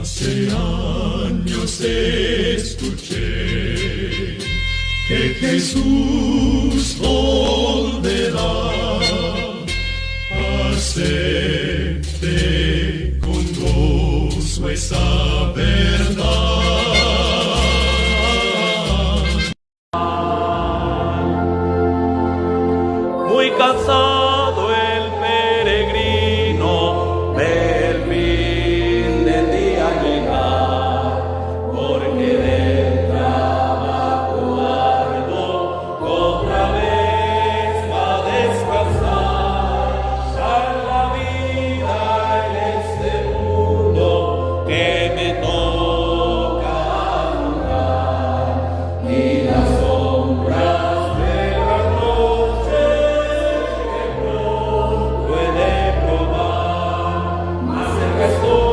Hace años escuché que Jesús volverá. Acepte con gozo esa verdad. Muy cansado el peregrino del fin del día llegar, porque del trabajo arduo otra vez va a descansar. Ya en la vida en este mundo que me toca afrontar, y las sombras de la noche que pronto he de probar. Más cerca estoy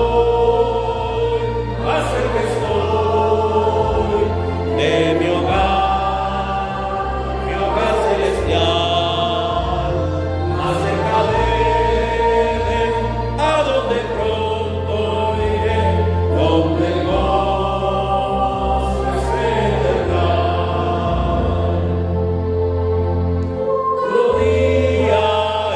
de mi hogar celestial, más cerca de él, a donde pronto iré, donde el gozo es eterno. Otro día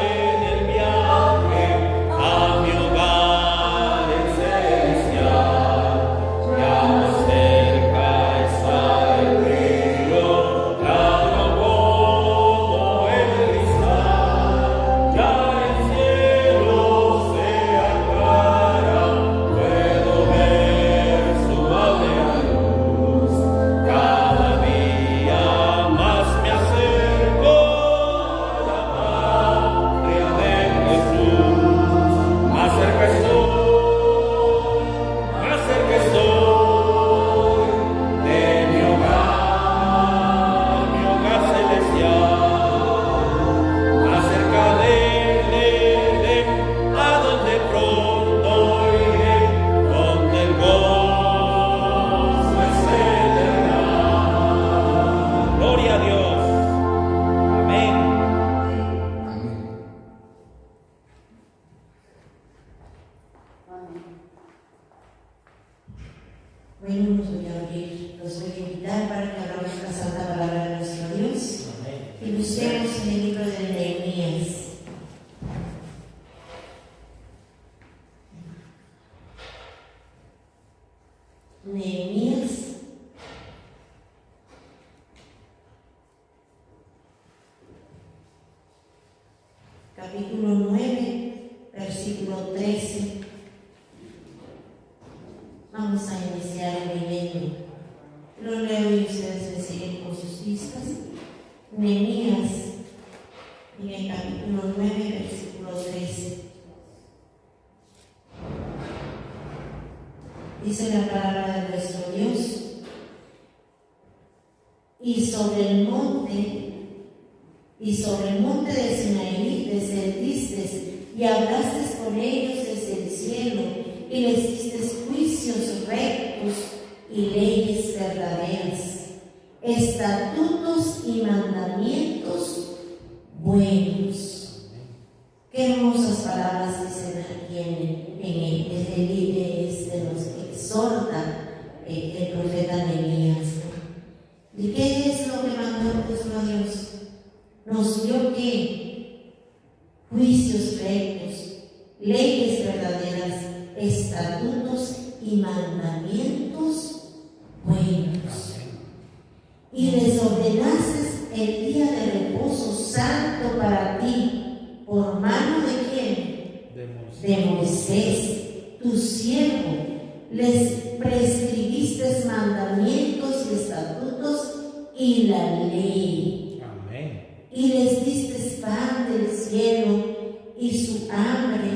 en el viaje a mi hogar celestial, ya más cerca está el río, claro como el cristal. Ya el cielo se aclara, puedo ver su aldea luz. Cada día más me acerco a la patria de Jesús. Más cerca estoy de mi hogar celestial. Más cerca de él, a donde pronto iré, donde el gozo es eterno. Gloria a Dios. Amén. Bueno, nos voy a abrir, los voy a invitar para que abramos la santa palabra de nuestro Dios y busquemos en el libro de Nehemías. Nehemías, capítulo 9, versículo 13. Vamos a iniciar leyendo. Lo leo y ustedes me siguen con sus vistas. Nehemías, en el capítulo 9, versículo 13. Dice la palabra de nuestro Dios: y sobre el monte de Sinaí descendiste y hablaste con ellos desde el cielo y les diste juicios rectos y leyes verdaderas, estatutos y mandamientos buenos. Qué hermosas palabras dicen aquí en el libro nos exhorta el profeta Nehemías. ¿Y qué es lo que mandó nuestro Dios? Nos dio que juicios rectos, leyes verdaderas, estatutos y mandamientos buenos. Y les ordenaste el día de reposo santo para ti, por mano de quién? De Moisés, tu siervo. Les prescribiste mandamientos y estatutos y la ley. Amén. Y les diste pan del cielo y su hambre,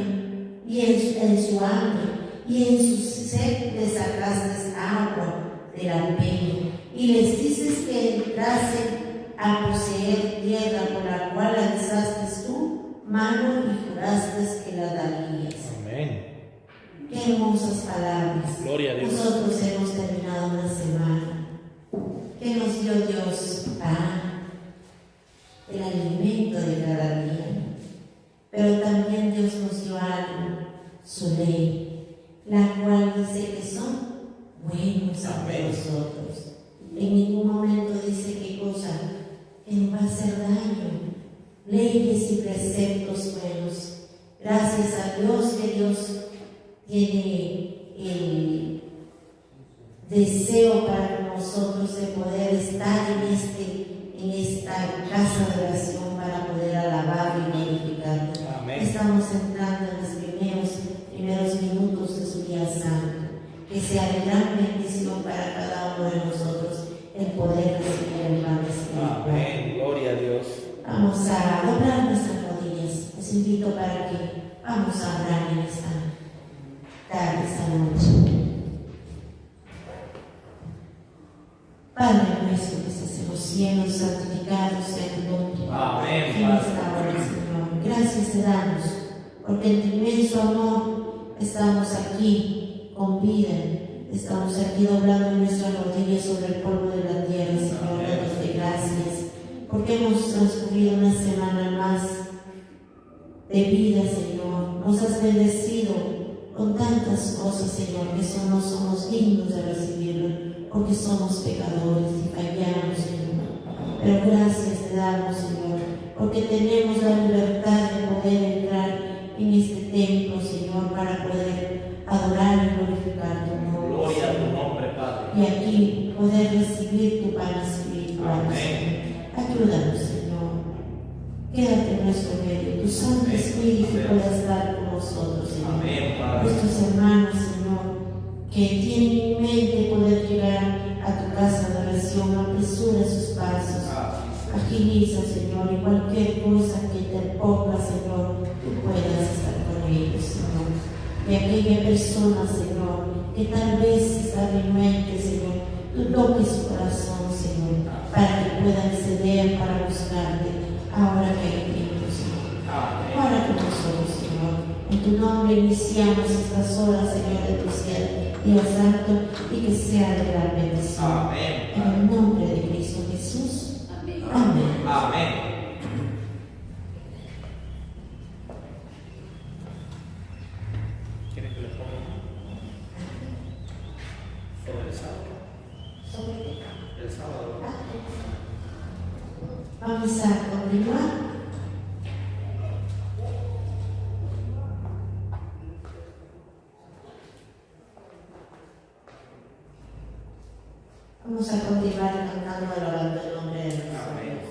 y en su hambre, y en su sed les sacaste agua de la peña, y les dices que entrasen a poseer tierra por la cual alzaste tu mano y juraste que la darías. Amén. Qué hermosas palabras. Gloria a Dios. Nosotros hemos terminado una semana que nos dio Dios pan, el alimento de cada día, pero también Dios nos dio algo, su ley, la cual dice que ante nosotros. En ningún momento dice qué cosa que nos va a hacer daño. Leyes y preceptos buenos. Gracias a Dios que Dios tiene el deseo para nosotros de poder estar en esta casa de oración para poder alabar y glorificar. Amén. Estamos entrando en los primeros minutos de su día santo. Que sea de gran bendición para cada uno de nosotros el poder recibir el pan espiritual. Amén. Gloria a Dios. Vamos a doblar nuestras rodillas. Les invito para que vamos a orar en esta tarde, esta noche. Padre nuestro que estás en los cielos, santificado sea tu nombre. Amén, En Padre. esta hora, Señor, gracias te damos, porque en tu inmenso amor estamos aquí con vida. Estamos aquí doblando nuestras rodillas sobre el polvo de la tierra, Señor, dándote gracias, porque hemos transcurrido una semana más de vida, Señor. Nos has bendecido con tantas cosas, Señor, que no somos dignos de recibirlo, porque somos pecadores y fallamos, Señor. Pero gracias te damos, Señor, porque tenemos la libertad de poder entrar en este templo, Señor, para poder adorar y glorificar tu nombre. Gloria a tu nombre, Padre. Y aquí poder recibir tu pan espiritual. Amén. Ayúdanos, Señor. Quédate en nuestro medio. Tu Santo Amén. Espíritu pueda estar con nosotros, Señor. Amén, Padre. Nuestros hermanos, Señor, que tienen en mente poder llegar a tu casa de oración, apresura sus pasos. Agiliza, Señor, y cualquier cosa que te ponga, Señor, tú puedas estar con ellos, Señor. Y aquella persona, Señor, que tal vez está renuente, Señor, tú toques su corazón, Señor, para que puedan ceder para buscarte ahora que hay tiempo, Señor. Ahora con nosotros, Señor. En tu nombre iniciamos estas horas, Señor, de tu cielo, Dios Santo, y que sea de gran bendición. Amén. En el nombre de Cristo Jesús. Amén. Amén. ¿Quieren que les ponga sobre el sábado? El sábado. Vamos a continuar. Vamos a continuar cantando alabando el nombre de nuestro Dios.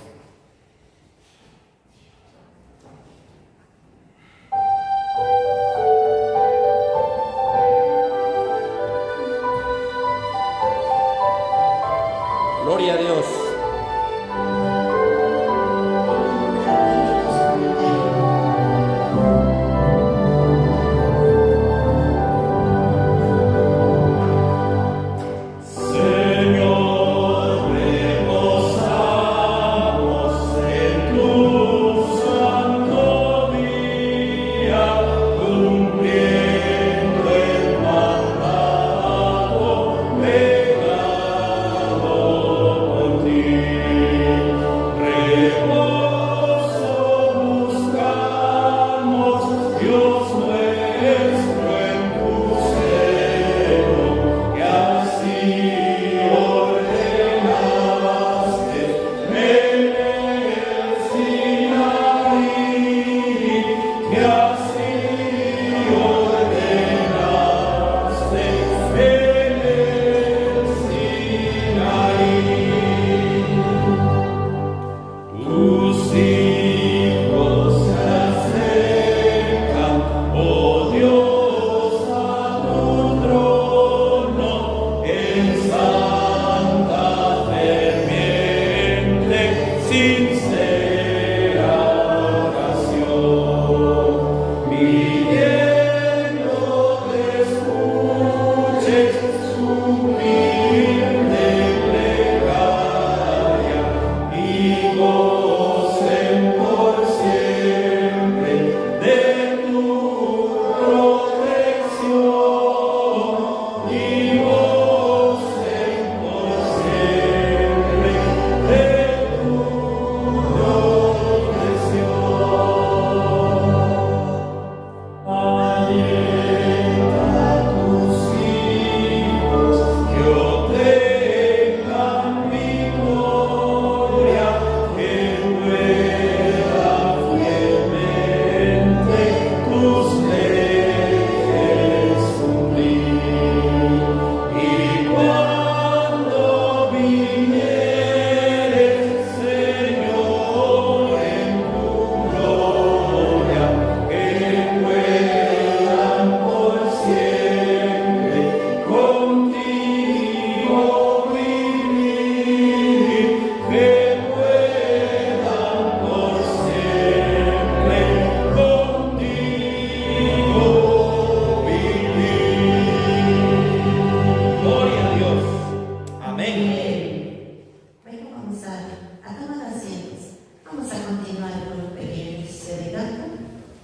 Gloria a Dios. Señor, vemos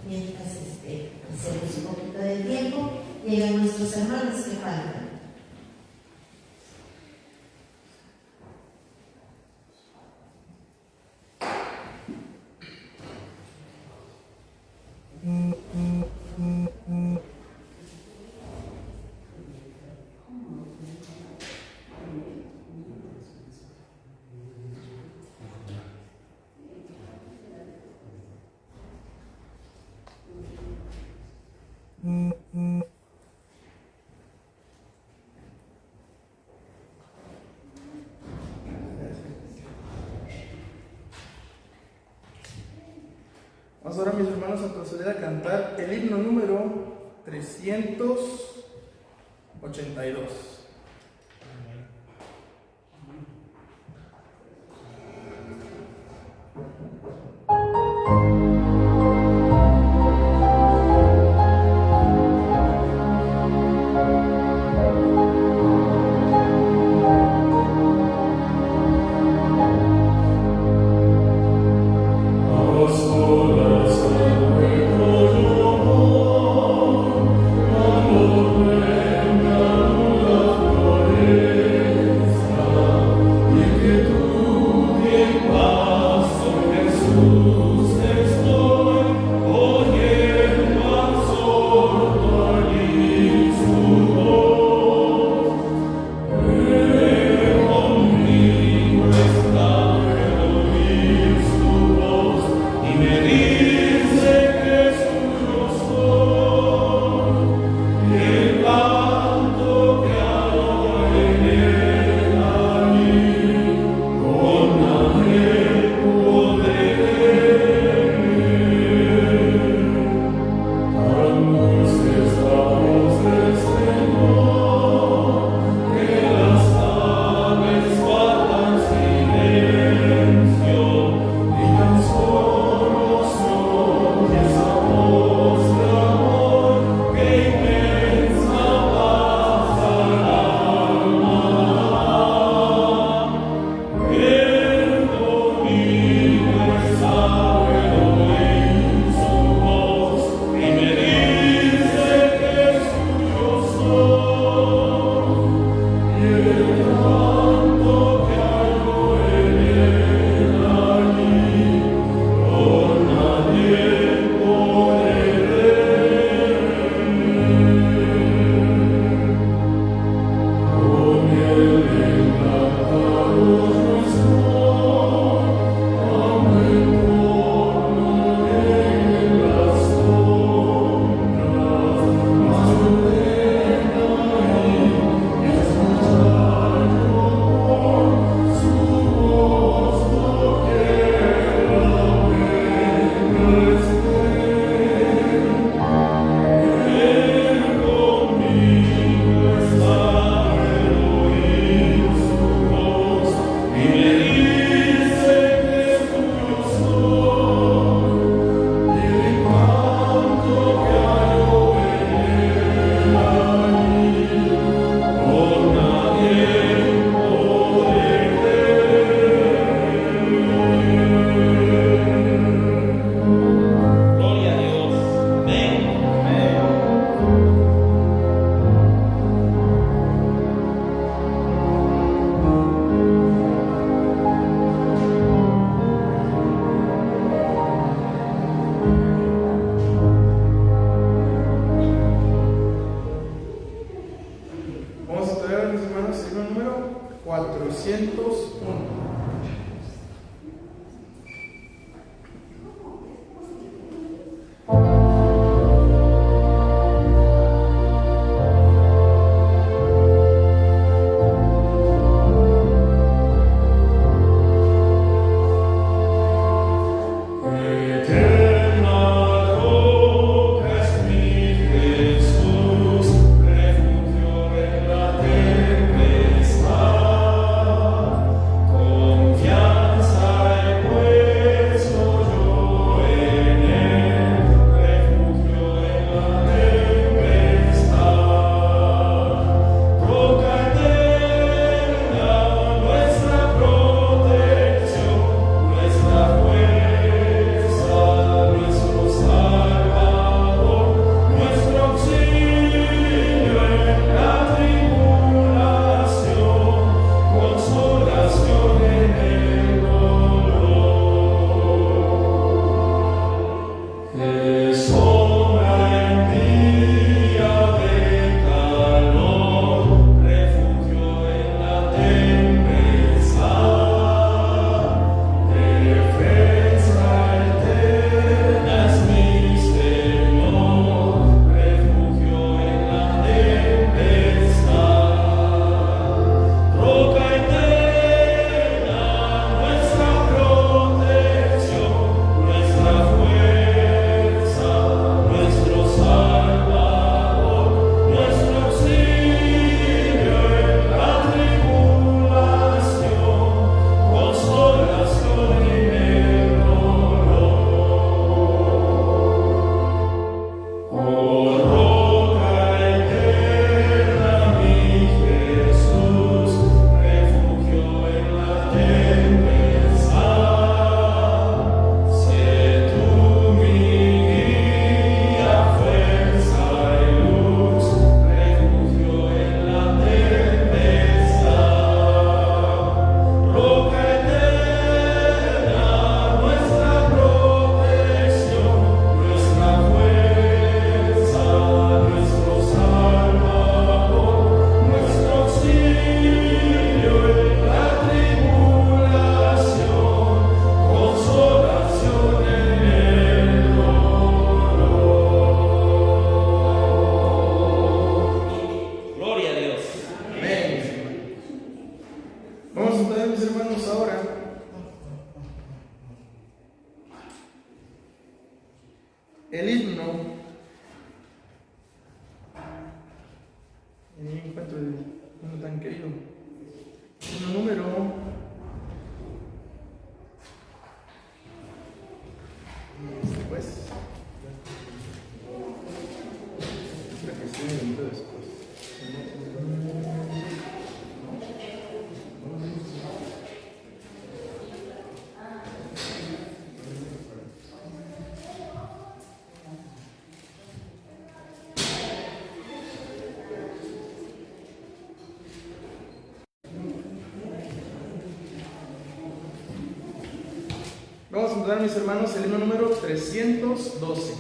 mientras hacemos un poquito de tiempo, llegan nuestros hermanos que faltan. Vamos ahora, mis hermanos, a proceder a cantar el himno número 382. que sombra en día de calor, refugio en la tempestad, defensa eterna es mi Señor, refugio en la tempestad, roca eterna, nuestra protección, nuestra fuerza, nuestro Salvador, nuestro auxilio en la tribulación, consolación en el dolor. Oh roca eterna, mi Jesús, refugio en la tempestad, sé tú mi guía, fuerza y luz, refugio en la tempestad, roca eterna, nuestra protección, nuestra fuerza, nuestro Salvador, nuestro auxilio en la tribulación, consolación en el dolor. Gloria a Dios. Amén. Vamos a entrar, mis hermanos, ahora el himno. En el encuentro de uno tan querido. Himno número 'Vamos a entonar, mis hermanos, el himno número 312.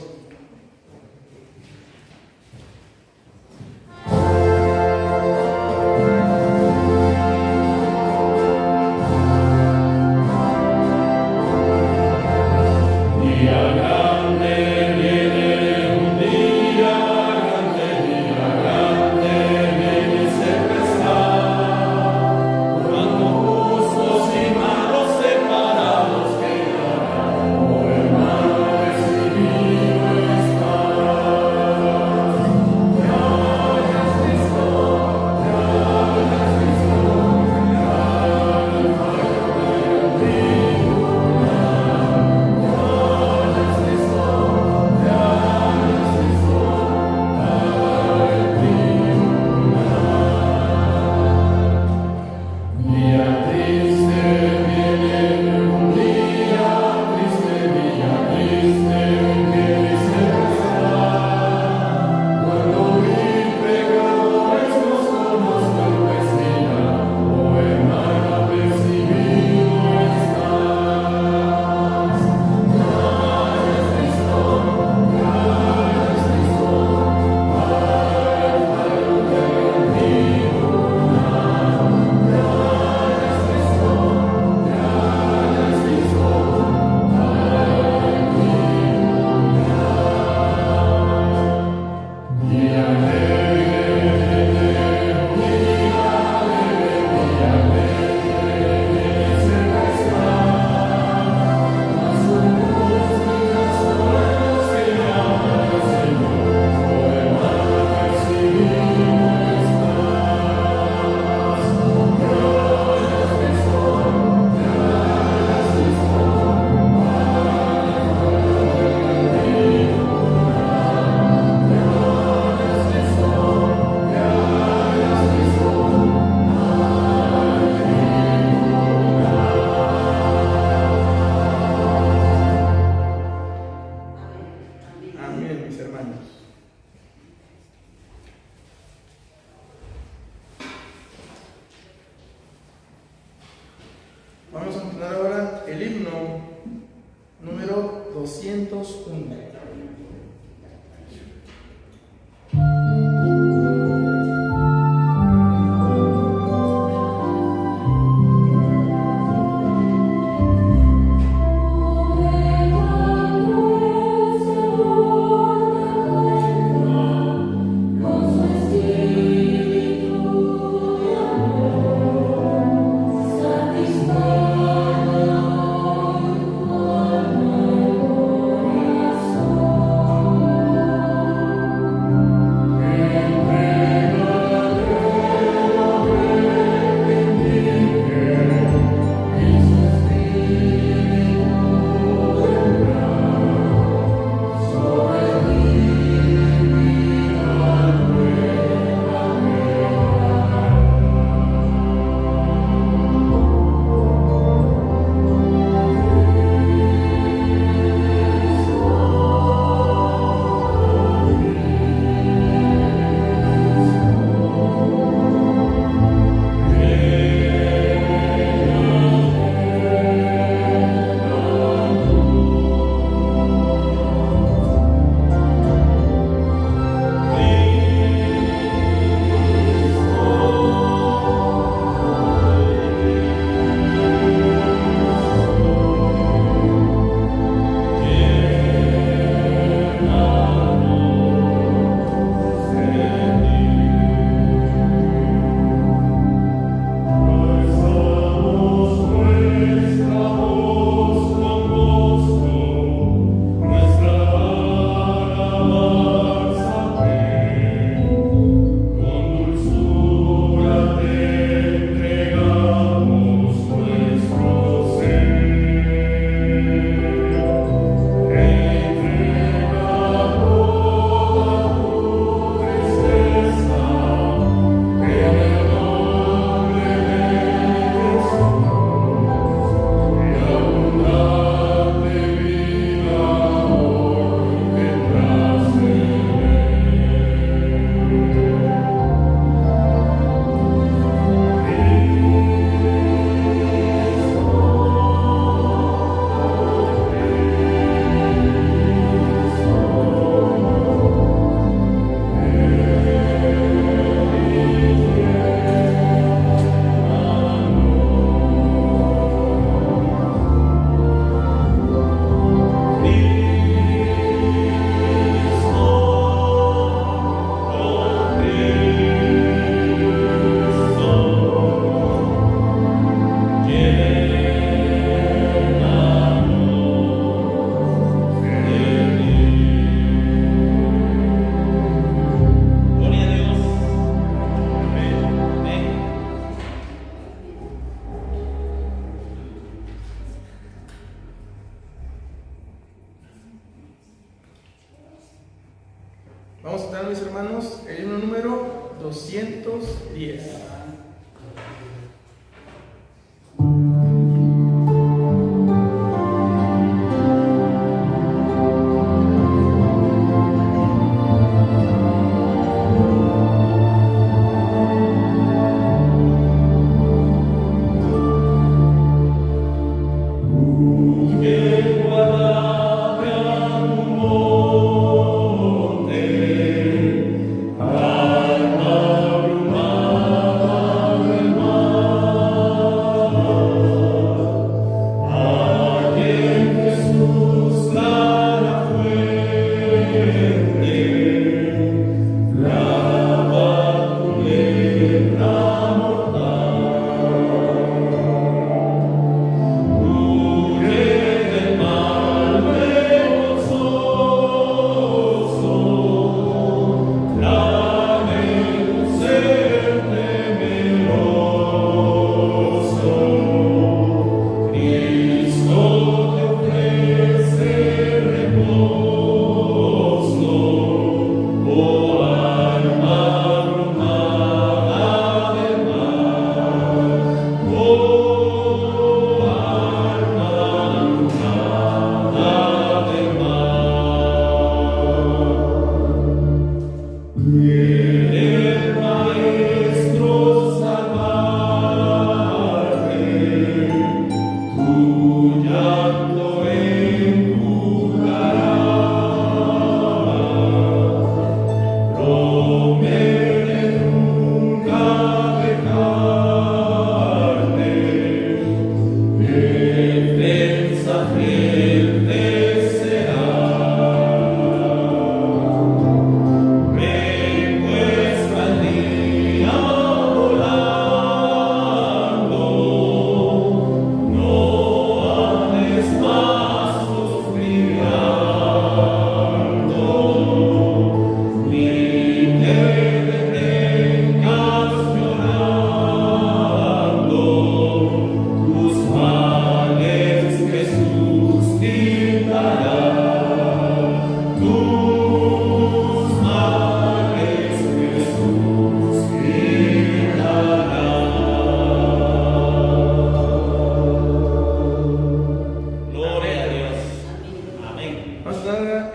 Día grande viene, un día grande viene ese pesar, cuando justos y malos separados quedarán, oh hermano, recibido estás. Te hagas Cristo, te hagas Cristo, te hagas Día triste viene, un día triste que dice pasar, cuando mil pecadores nos conozco el vecino, oh hermana, percibido estás. Gracias Cristo, gracias Cristo, al Padre bendito. Amén, mis hermanos. Vamos a entonar ahora el himno número 201. Vamos a estar, mis hermanos, el himno número 210.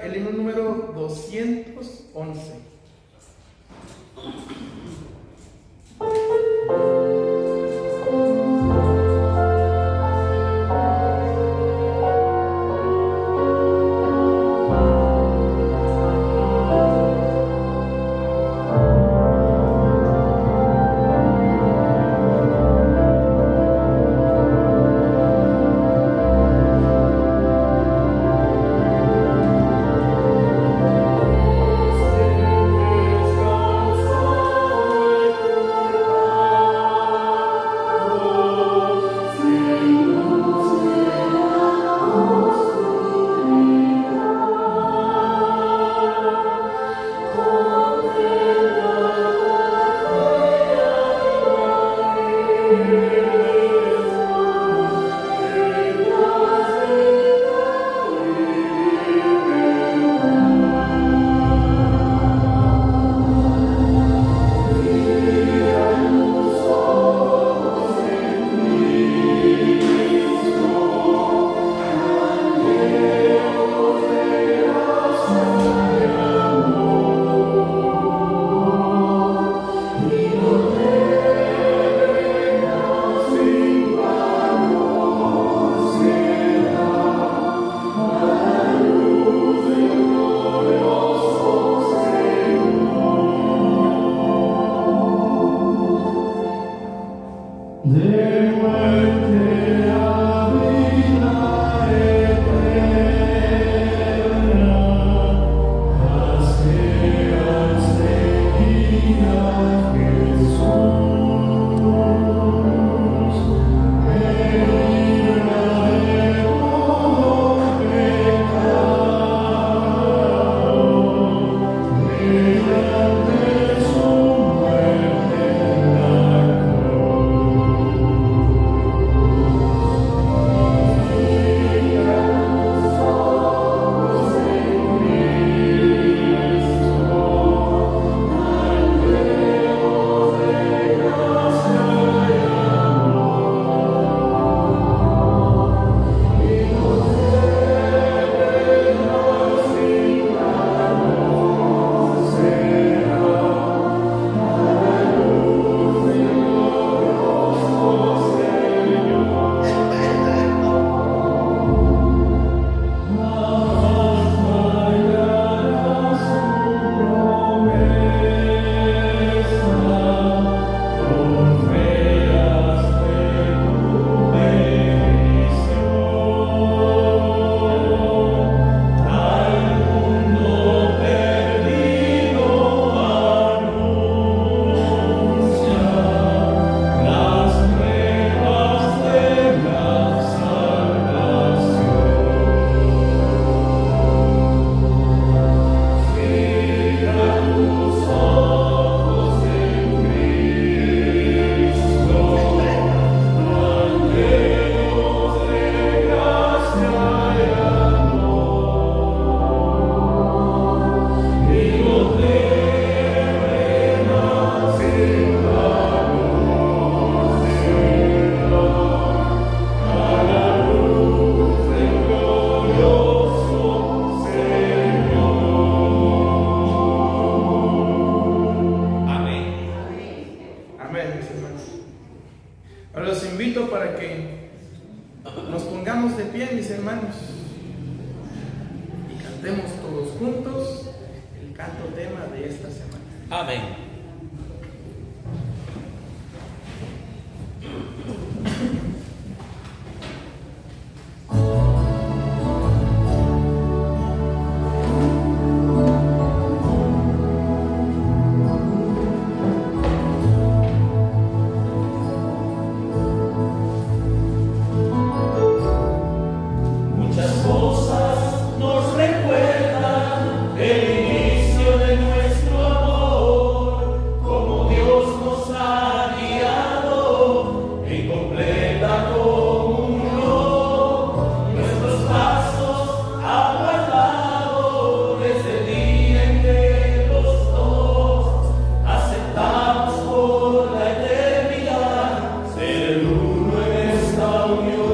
El himno número 211. juntos el canto tema de esta semana. Amén. Muchas cosas nos recuerdan el inicio de nuestro amor, como Dios nos ha guiado en completa comunión. Nuestros pasos ha guardado desde el día en que los dos aceptamos por la eternidad ser el uno en esta unión.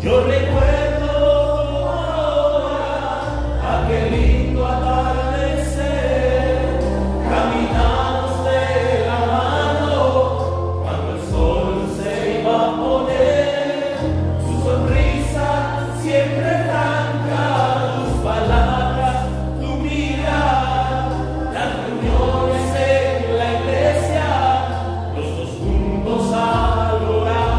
Yo recuerdo ahora aquel lindo atardecer, caminamos de la mano cuando el sol se iba a poner. Su sonrisa siempre franca, tus palabras, tu mirar, las reuniones en la iglesia, los dos juntos al orar.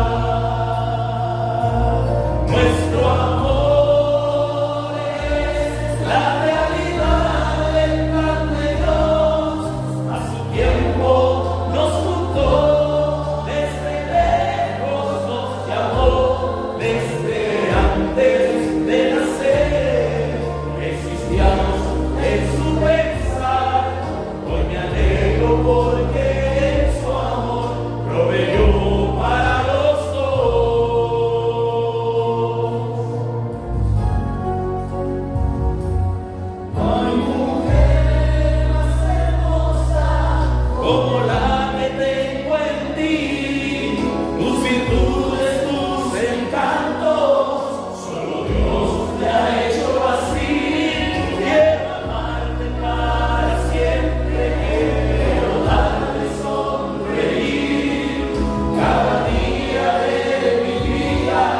Nuestro amor es la realidad del plan de Dios. A su tiempo nos juntó, desde lejos nos llamó, desde antes de nacer. Existíamos en su pensar. Hoy me alegro porque en su amor proveyó para los dos. Ay, mujer más hermosa, como la que tengo en ti, tus virtudes, tus encantos, solo Dios te ha hecho así. Quiero amarte para siempre, quiero darte sonreír cada día de mi vida,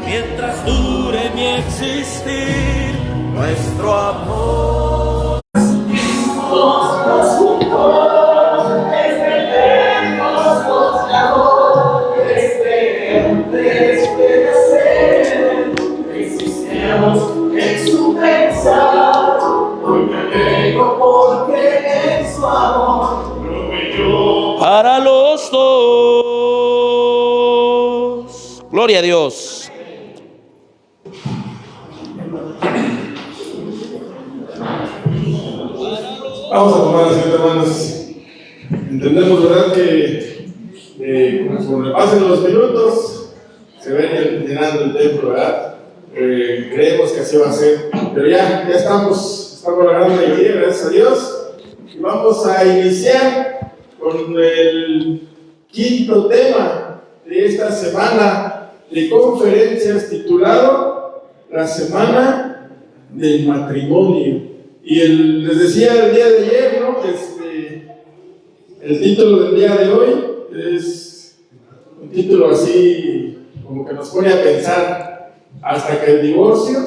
mientras dure mi existir. Nuestro amor nos juntó, desde lejos nos llamó, desde antes de nacer. Existíamos en su pensar. Hoy me alegro porque en su amor proveyó para los dos. Gloria a Dios. Vamos a tomar asiento, hermanos. Entendemos, ¿verdad?, que conforme pasen los minutos se va llenando el templo, ¿verdad? Creemos que así va a ser, pero ya estamos logrando la idea, gracias a Dios. Y vamos a iniciar con el quinto tema de esta semana de conferencias, titulado La Semana del Matrimonio. Y les decía el día de ayer, ¿no? El título del día de hoy es un título así como que nos pone a pensar hasta que el divorcio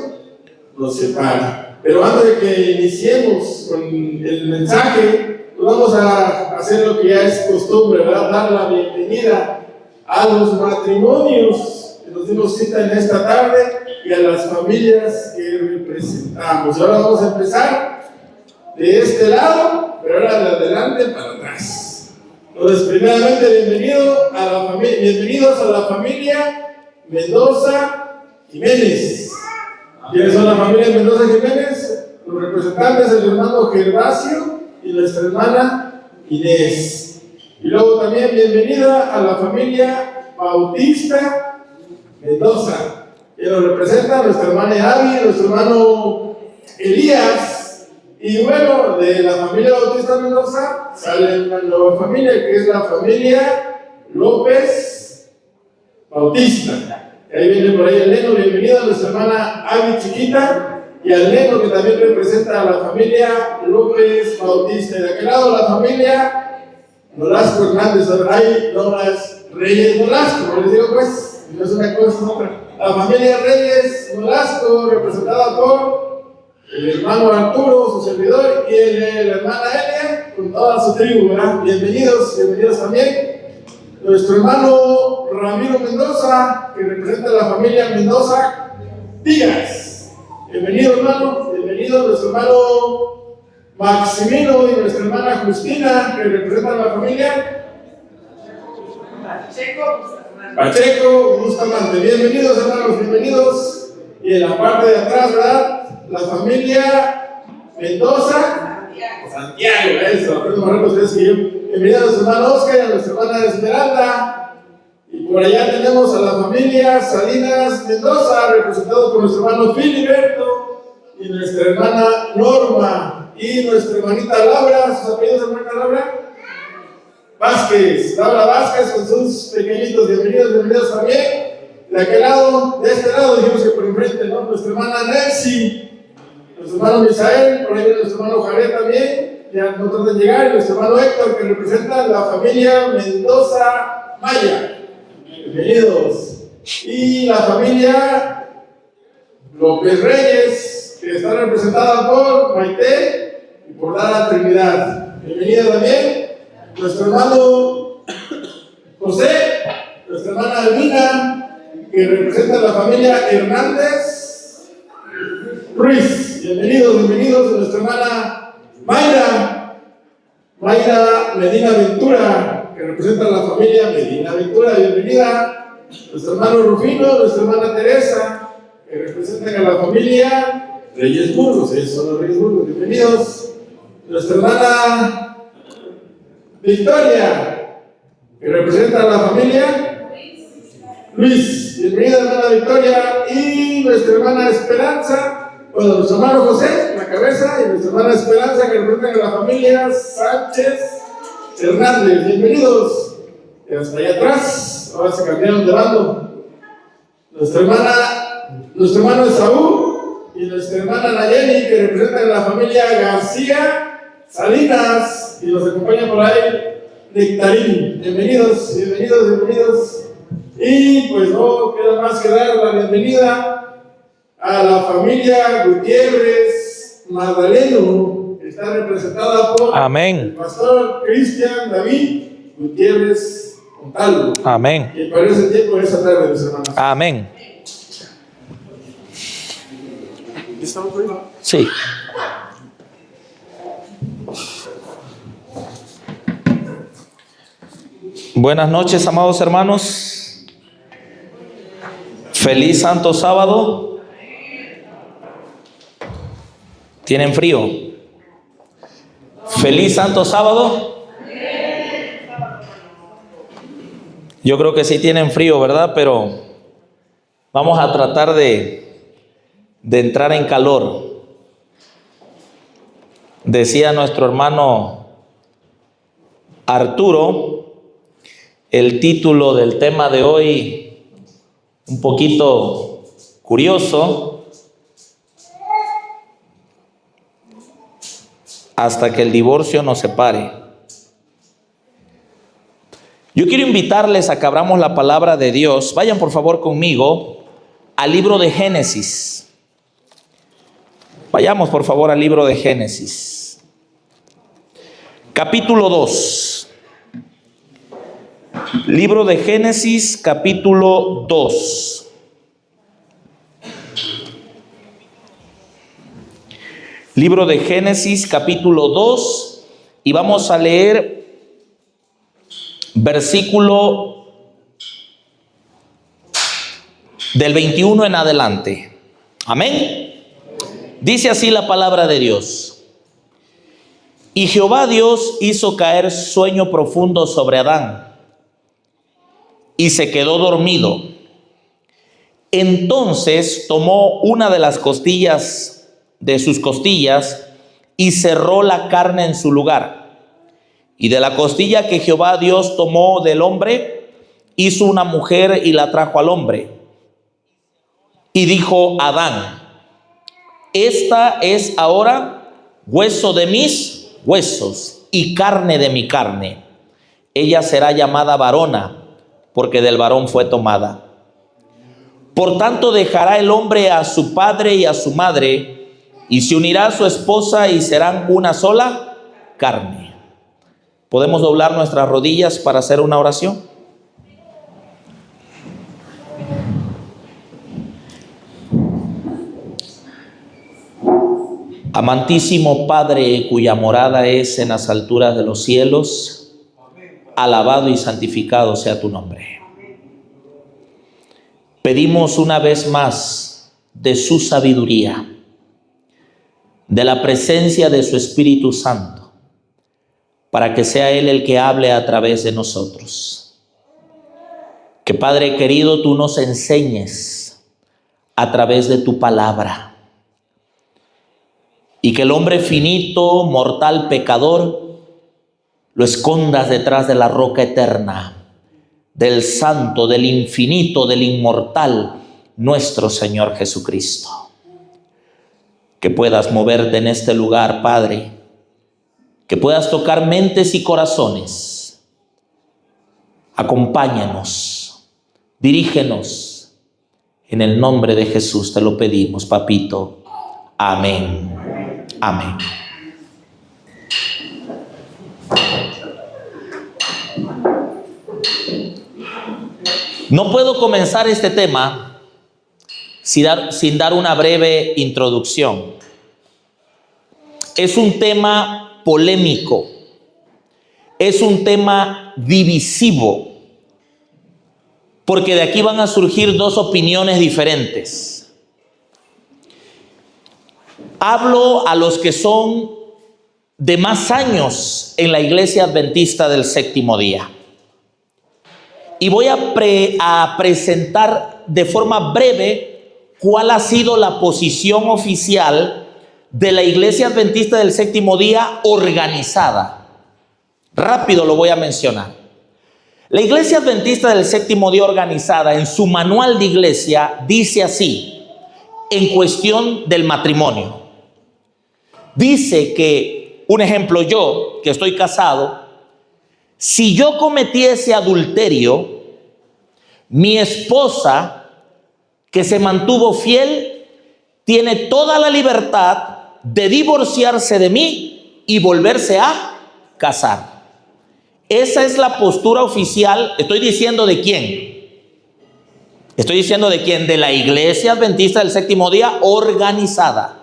nos separe. Pero antes de que iniciemos con el mensaje, pues vamos a hacer lo que ya es costumbre, ¿verdad? Dar la bienvenida a los matrimonios que nos dimos cita en esta tarde y a las familias que representamos. Y ahora vamos a empezar de este lado, pero ahora de adelante para atrás. Entonces, primeramente, bienvenidos a la familia Mendoza Jiménez. ¿Quiénes son la familia Mendoza Jiménez? Los representantes, el hermano Gervasio y nuestra hermana Inés. Y luego también bienvenida a la familia Bautista Mendoza. Que nos representa nuestra hermana Abby, nuestro hermano Elías. Y bueno, de la familia Bautista Mendoza sale una nueva familia, que es la familia López Bautista. Y ahí viene por ahí el Neno. Bienvenido a nuestra hermana Abby chiquita y al Neno, que también representa a la familia López Bautista. Y de aquel lado la familia Nolasco Hernández. Hay Noras Reyes Nolasco, como les digo, pues, no es una cosa, es otra. la familia Reyes Nolasco, representada por el hermano Arturo, su servidor, y la hermana Elia, con toda su tribu, ¿verdad? Bienvenidos también. Nuestro hermano Ramiro Mendoza, que representa a la familia Mendoza Díaz. Bienvenido, hermano. Bienvenido nuestro hermano Maximino y nuestra hermana Justina, que representan a la familia Pacheco Bustamante. Bienvenidos, hermanos, bienvenidos. Y en la parte de atrás, ¿verdad? La familia Mendoza Santiago, eso, aprendo más rápido ustedes que yo. Bienvenidos a nuestro hermano Oscar y a nuestra hermana Esmeralda. Y por allá tenemos a la familia Salinas Mendoza, representado por nuestro hermano Filiberto y nuestra hermana Norma y nuestra hermanita Laura. ¿Sus apellidos, hermanita Laura? Vázquez, Laura Vázquez con sus pequeñitos. Bienvenidos también. De aquel lado, de este lado, dijimos que por enfrente, ¿no? Nuestra hermana Nancy, nuestro hermano Misael, por ahí viene nuestro hermano Javier también, ya no tratan de llegar, y nuestro hermano Héctor, que representa la familia Mendoza Maya. Bienvenidos. Y la familia López Reyes, que está representada por Maite y por Dara Trinidad. Bienvenida también. Nuestro hermano José, nuestra hermana Albina, que representa a la familia Hernández Ruiz. Bienvenidos. Nuestra hermana Mayra Medina Ventura, que representa a la familia Medina Ventura. Bienvenida. Nuestro hermano Rufino, nuestra hermana Teresa, que representan a la familia Reyes Burgos. Esos son los Reyes Burgos. Bienvenidos. Nuestra hermana Victoria, que representa a la familia Luis. Bienvenida, hermana Victoria. Y nuestra hermana Esperanza, bueno, nuestro hermano José, la cabeza, y nuestra hermana Esperanza, que representan a la familia Sánchez Hernández. Bienvenidos. Y hasta allá atrás, ahora se cambiaron de bando. Nuestro hermano Esaú y nuestra hermana Nayeli, que representan a la familia García Salinas, y nos acompaña por ahí Nectarín. Bienvenidos. Y pues no queda más que dar la bienvenida a la familia Gutiérrez Magdaleno, que está representada por el pastor Cristian David Gutiérrez Montalvo. Amén. Y para ese tiempo, en esa tarde, mis hermanos. Amén. ¿Estamos por ahí? Sí. Buenas noches, amados hermanos. Feliz Santo Sábado. ¿Tienen frío? Feliz Santo Sábado. Yo creo que sí tienen frío, ¿verdad? Pero vamos a tratar de entrar en calor. Decía nuestro hermano Arturo, el título del tema de hoy, un poquito curioso: hasta que el divorcio nos separe. Yo quiero invitarles a que abramos la palabra de Dios. Vayan por favor conmigo al libro de Génesis. Vayamos por favor al libro de Génesis, capítulo 2. Libro de Génesis, capítulo 2. Libro de Génesis, capítulo 2. Y vamos a leer versículo del 21 en adelante. Amén. Dice así la palabra de Dios. Y Jehová Dios hizo caer sueño profundo sobre Adán, y se quedó dormido. Entonces tomó una de las costillas de sus costillas y cerró la carne en su lugar. Y de la costilla que Jehová Dios tomó del hombre, hizo una mujer y la trajo al hombre. Y dijo Adán: esta es ahora hueso de mis huesos y carne de mi carne. Ella será llamada varona, porque del varón fue tomada. Por tanto, dejará el hombre a su padre y a su madre, y se unirá a su esposa y serán una sola carne. ¿Podemos doblar nuestras rodillas para hacer una oración? Amantísimo Padre, cuya morada es en las alturas de los cielos, alabado y santificado sea tu nombre. Pedimos una vez más de su sabiduría, de la presencia de su Espíritu Santo, para que sea Él el que hable a través de nosotros. Que, Padre querido, tú nos enseñes a través de tu palabra, y que el hombre finito, mortal, pecador, lo escondas detrás de la roca eterna, del santo, del infinito, del inmortal, nuestro Señor Jesucristo. Que puedas moverte en este lugar, Padre, que puedas tocar mentes y corazones. Acompáñanos, dirígenos, en el nombre de Jesús te lo pedimos, papito. Amén. Amén. No puedo comenzar este tema sin dar una breve introducción. Es un tema polémico, es un tema divisivo, porque de aquí van a surgir dos opiniones diferentes. Hablo a los que son de más años en la Iglesia Adventista del Séptimo Día. Y voy a presentar de forma breve cuál ha sido la posición oficial de la Iglesia Adventista del Séptimo Día organizada. Rápido lo voy a mencionar. La Iglesia Adventista del Séptimo Día organizada, en su manual de iglesia, dice así, en cuestión del matrimonio. Dice que, un ejemplo, yo, que estoy casado, si yo cometiese adulterio, mi esposa, que se mantuvo fiel, tiene toda la libertad de divorciarse de mí y volverse a casar. Esa es la postura oficial. ¿Estoy diciendo de quién? Estoy diciendo de quién, de la Iglesia Adventista del Séptimo Día organizada.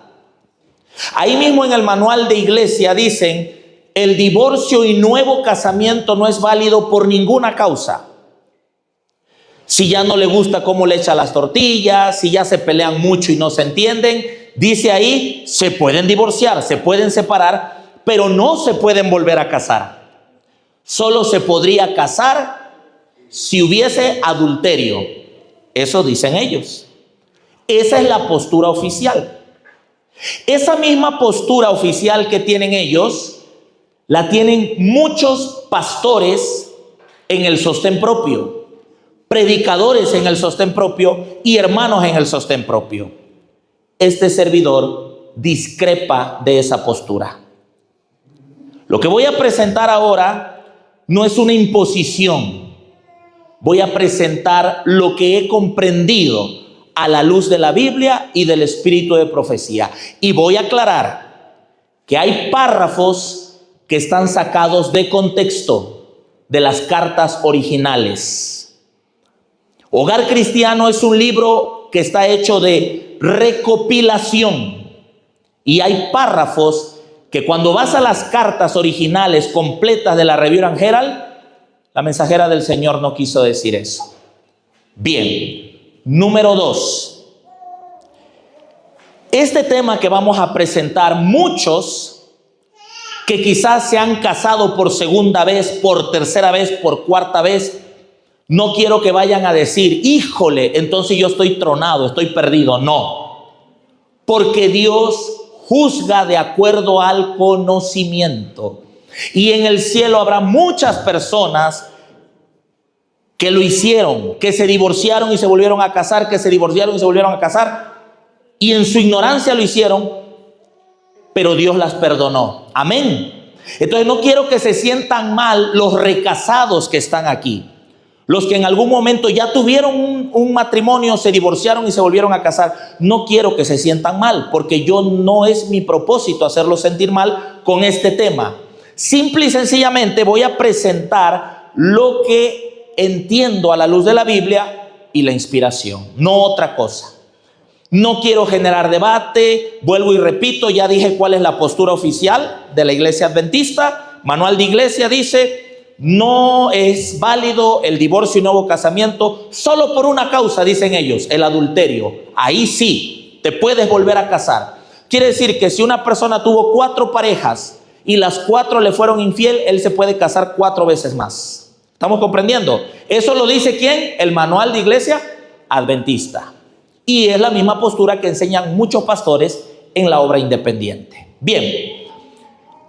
Ahí mismo en el manual de iglesia dicen, el divorcio y nuevo casamiento no es válido por ninguna causa. Si ya no le gusta cómo le echa las tortillas, si ya se pelean mucho y no se entienden, dice ahí, se pueden divorciar, se pueden separar, pero no se pueden volver a casar. Solo se podría casar si hubiese adulterio. Eso dicen ellos. Esa es la postura oficial. Esa misma postura oficial que tienen ellos, la tienen muchos pastores en el sostén propio, predicadores en el sostén propio y hermanos en el sostén propio. Este servidor discrepa de esa postura. Lo que voy a presentar ahora no es una imposición. Voy a presentar lo que he comprendido a la luz de la Biblia y del espíritu de profecía. Y voy a aclarar que hay párrafos que están sacados de contexto de las cartas originales. Hogar Cristiano es un libro que está hecho de recopilación. Y hay párrafos que cuando vas a las cartas originales completas de la Review and Herald, la mensajera del Señor no quiso decir eso. Bien. Número 2. Este tema que vamos a presentar, muchos que quizás se han casado por segunda vez, por tercera vez, por cuarta vez, no quiero que vayan a decir, híjole, entonces yo estoy tronado, estoy perdido. No, porque Dios juzga de acuerdo al conocimiento. Y en el cielo habrá muchas personas que lo hicieron, que se divorciaron y se volvieron a casar, que se divorciaron y se volvieron a casar, y en su ignorancia lo hicieron, pero Dios las perdonó. Amén. Entonces no quiero que se sientan mal los recasados que están aquí. Los que en algún momento ya tuvieron un matrimonio, se divorciaron y se volvieron a casar. No quiero que se sientan mal, porque no es mi propósito hacerlos sentir mal con este tema. Simple y sencillamente voy a presentar lo que entiendo a la luz de la Biblia y la inspiración, no otra cosa. No quiero generar debate, vuelvo y repito, ya dije cuál es la postura oficial de la Iglesia Adventista. Manual de Iglesia dice: no es válido el divorcio y nuevo casamiento solo por una causa, dicen ellos, el adulterio. Ahí sí, te puedes volver a casar. Quiere decir que si una persona tuvo 4 parejas y las 4 le fueron infiel, él se puede casar 4 veces más. ¿Estamos comprendiendo? Eso lo dice ¿quién? El Manual de Iglesia Adventista. Y es la misma postura que enseñan muchos pastores en la obra independiente. Bien.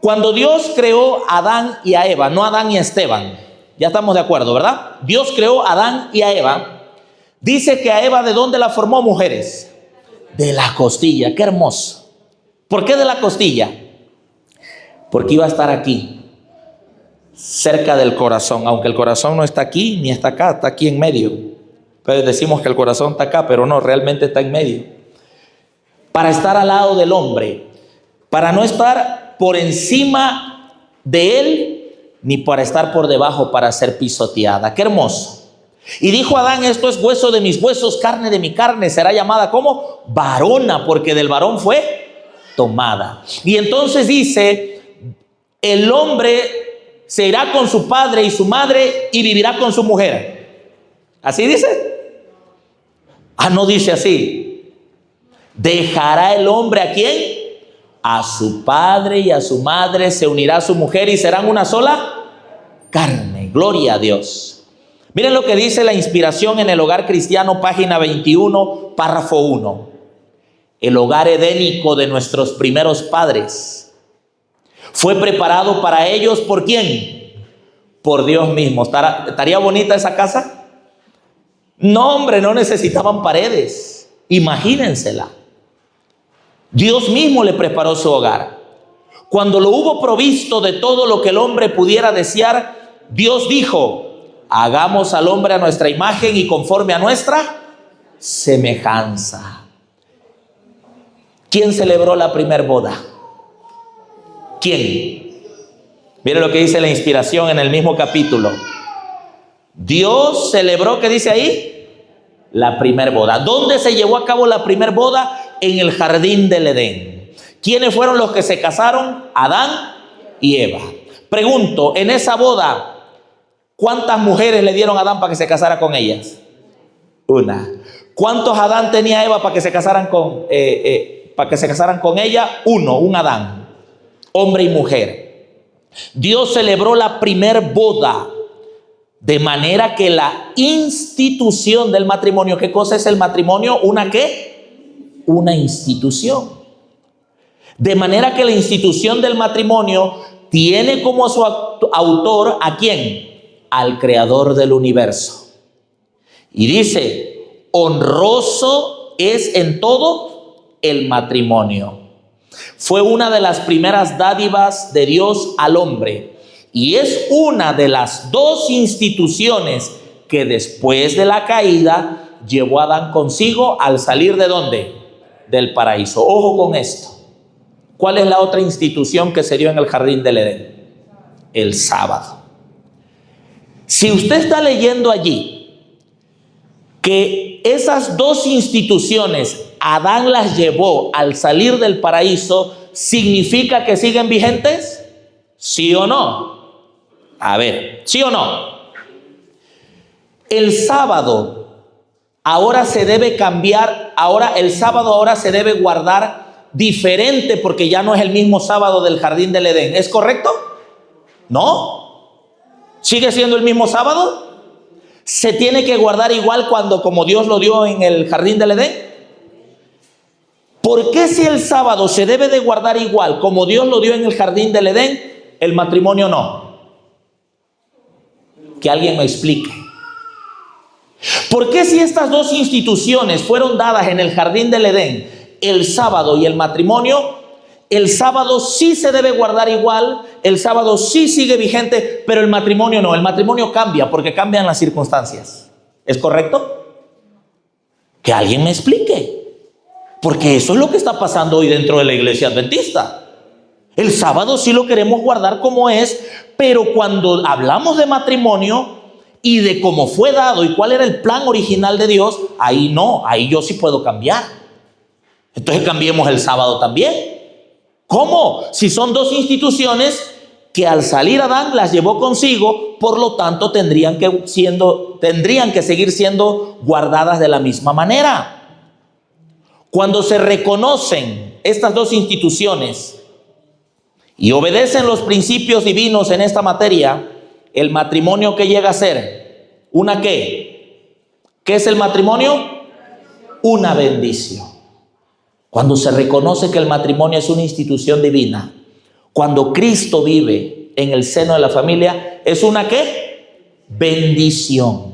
Cuando Dios creó a Adán y a Eva, no a Adán y a Esteban, ya estamos de acuerdo, ¿verdad? Dios creó a Adán y a Eva. Dice que a Eva, ¿de dónde la formó, mujeres? De la costilla. Qué hermoso. ¿Por qué de la costilla? Porque iba a estar aquí, cerca del corazón, aunque el corazón no está aquí ni está acá, está aquí en medio. Pero decimos que el corazón está acá, pero no, realmente está en medio. Para estar al lado del hombre, para no estar por encima de él, ni para estar por debajo, para ser pisoteada. Qué hermoso. Y dijo Adán: esto es hueso de mis huesos, carne de mi carne. Será llamada como varona, porque del varón fue tomada. Y entonces dice: el hombre se irá con su padre y su madre y vivirá con su mujer. ¿Así dice? Ah, no dice así. Dejará el hombre ¿a quién? A su padre y a su madre, se unirá a su mujer y serán una sola carne. Gloria a Dios. Miren lo que dice la inspiración en el hogar cristiano, página 21, párrafo 1. El hogar edénico de nuestros primeros padres fue preparado para ellos ¿por quién? Por Dios mismo. ¿Estaría bonita esa casa? No, hombre, no necesitaban paredes. Imagínensela. Dios mismo le preparó su hogar. Cuando lo hubo provisto de todo lo que el hombre pudiera desear, Dios dijo: hagamos al hombre a nuestra imagen y conforme a nuestra semejanza. ¿Quién celebró la primer boda? ¿Quién? Mire lo que dice la inspiración en el mismo capítulo. Dios celebró, ¿qué dice ahí? La primer boda. ¿Dónde se llevó a cabo la primer boda? En el jardín del Edén. ¿Quiénes fueron los que se casaron? Adán y Eva. Pregunto, en esa boda, ¿cuántas mujeres le dieron a Adán para que se casara con ellas? Una. ¿Cuántos Adán tenía Eva para que se casaran con ella? Uno, un Adán, hombre y mujer. Dios celebró la primer boda, de manera que la institución del matrimonio, ¿qué cosa es el matrimonio? ¿Una qué? Una institución. De manera que la institución del matrimonio tiene como su autor ¿a quién? Al creador del universo. Y dice: honroso es en todo el matrimonio. Fue una de las primeras dádivas de Dios al hombre. Y es una de las 2 instituciones que después de la caída llevó a Adán consigo al salir ¿de dónde? Del paraíso. Ojo con esto. ¿Cuál es la otra institución que se dio en el jardín del Edén? El sábado. Si usted está leyendo allí que esas 2 instituciones Adán las llevó al salir del paraíso, ¿significa que siguen vigentes? ¿Sí o no? A ver, ¿sí o no? El sábado ahora se debe cambiar, el sábado ahora se debe guardar diferente porque ya no es el mismo sábado del jardín del Edén. ¿Es correcto? ¿No? ¿Sigue siendo el mismo sábado? ¿Se tiene que guardar igual como Dios lo dio en el jardín del Edén? ¿Por qué si el sábado se debe de guardar igual como Dios lo dio en el jardín del Edén, el matrimonio no? Que alguien me explique. ¿Por qué si estas 2 instituciones fueron dadas en el jardín del Edén, el sábado y el matrimonio, El sábado sí se debe guardar igual, el sábado sí sigue vigente, pero el matrimonio no. El matrimonio cambia porque cambian las circunstancias. ¿Es correcto? Que alguien me explique, porque eso es lo que está pasando hoy dentro de la iglesia adventista. El sábado sí lo queremos guardar como es, pero cuando hablamos de matrimonio y de cómo fue dado y cuál era el plan original de Dios, ahí no, ahí yo sí puedo cambiar. Entonces cambiemos el sábado también. ¿Cómo? Si son dos instituciones que al salir Adán las llevó consigo, por lo tanto tendrían que seguir siendo guardadas de la misma manera. Cuando se reconocen estas dos instituciones y obedecen los principios divinos en esta materia, el matrimonio que llega a ser ¿una qué? ¿Qué es el matrimonio? Una bendición. Cuando se reconoce que el matrimonio es una institución divina, cuando Cristo vive en el seno de la familia, ¿es una qué? Bendición.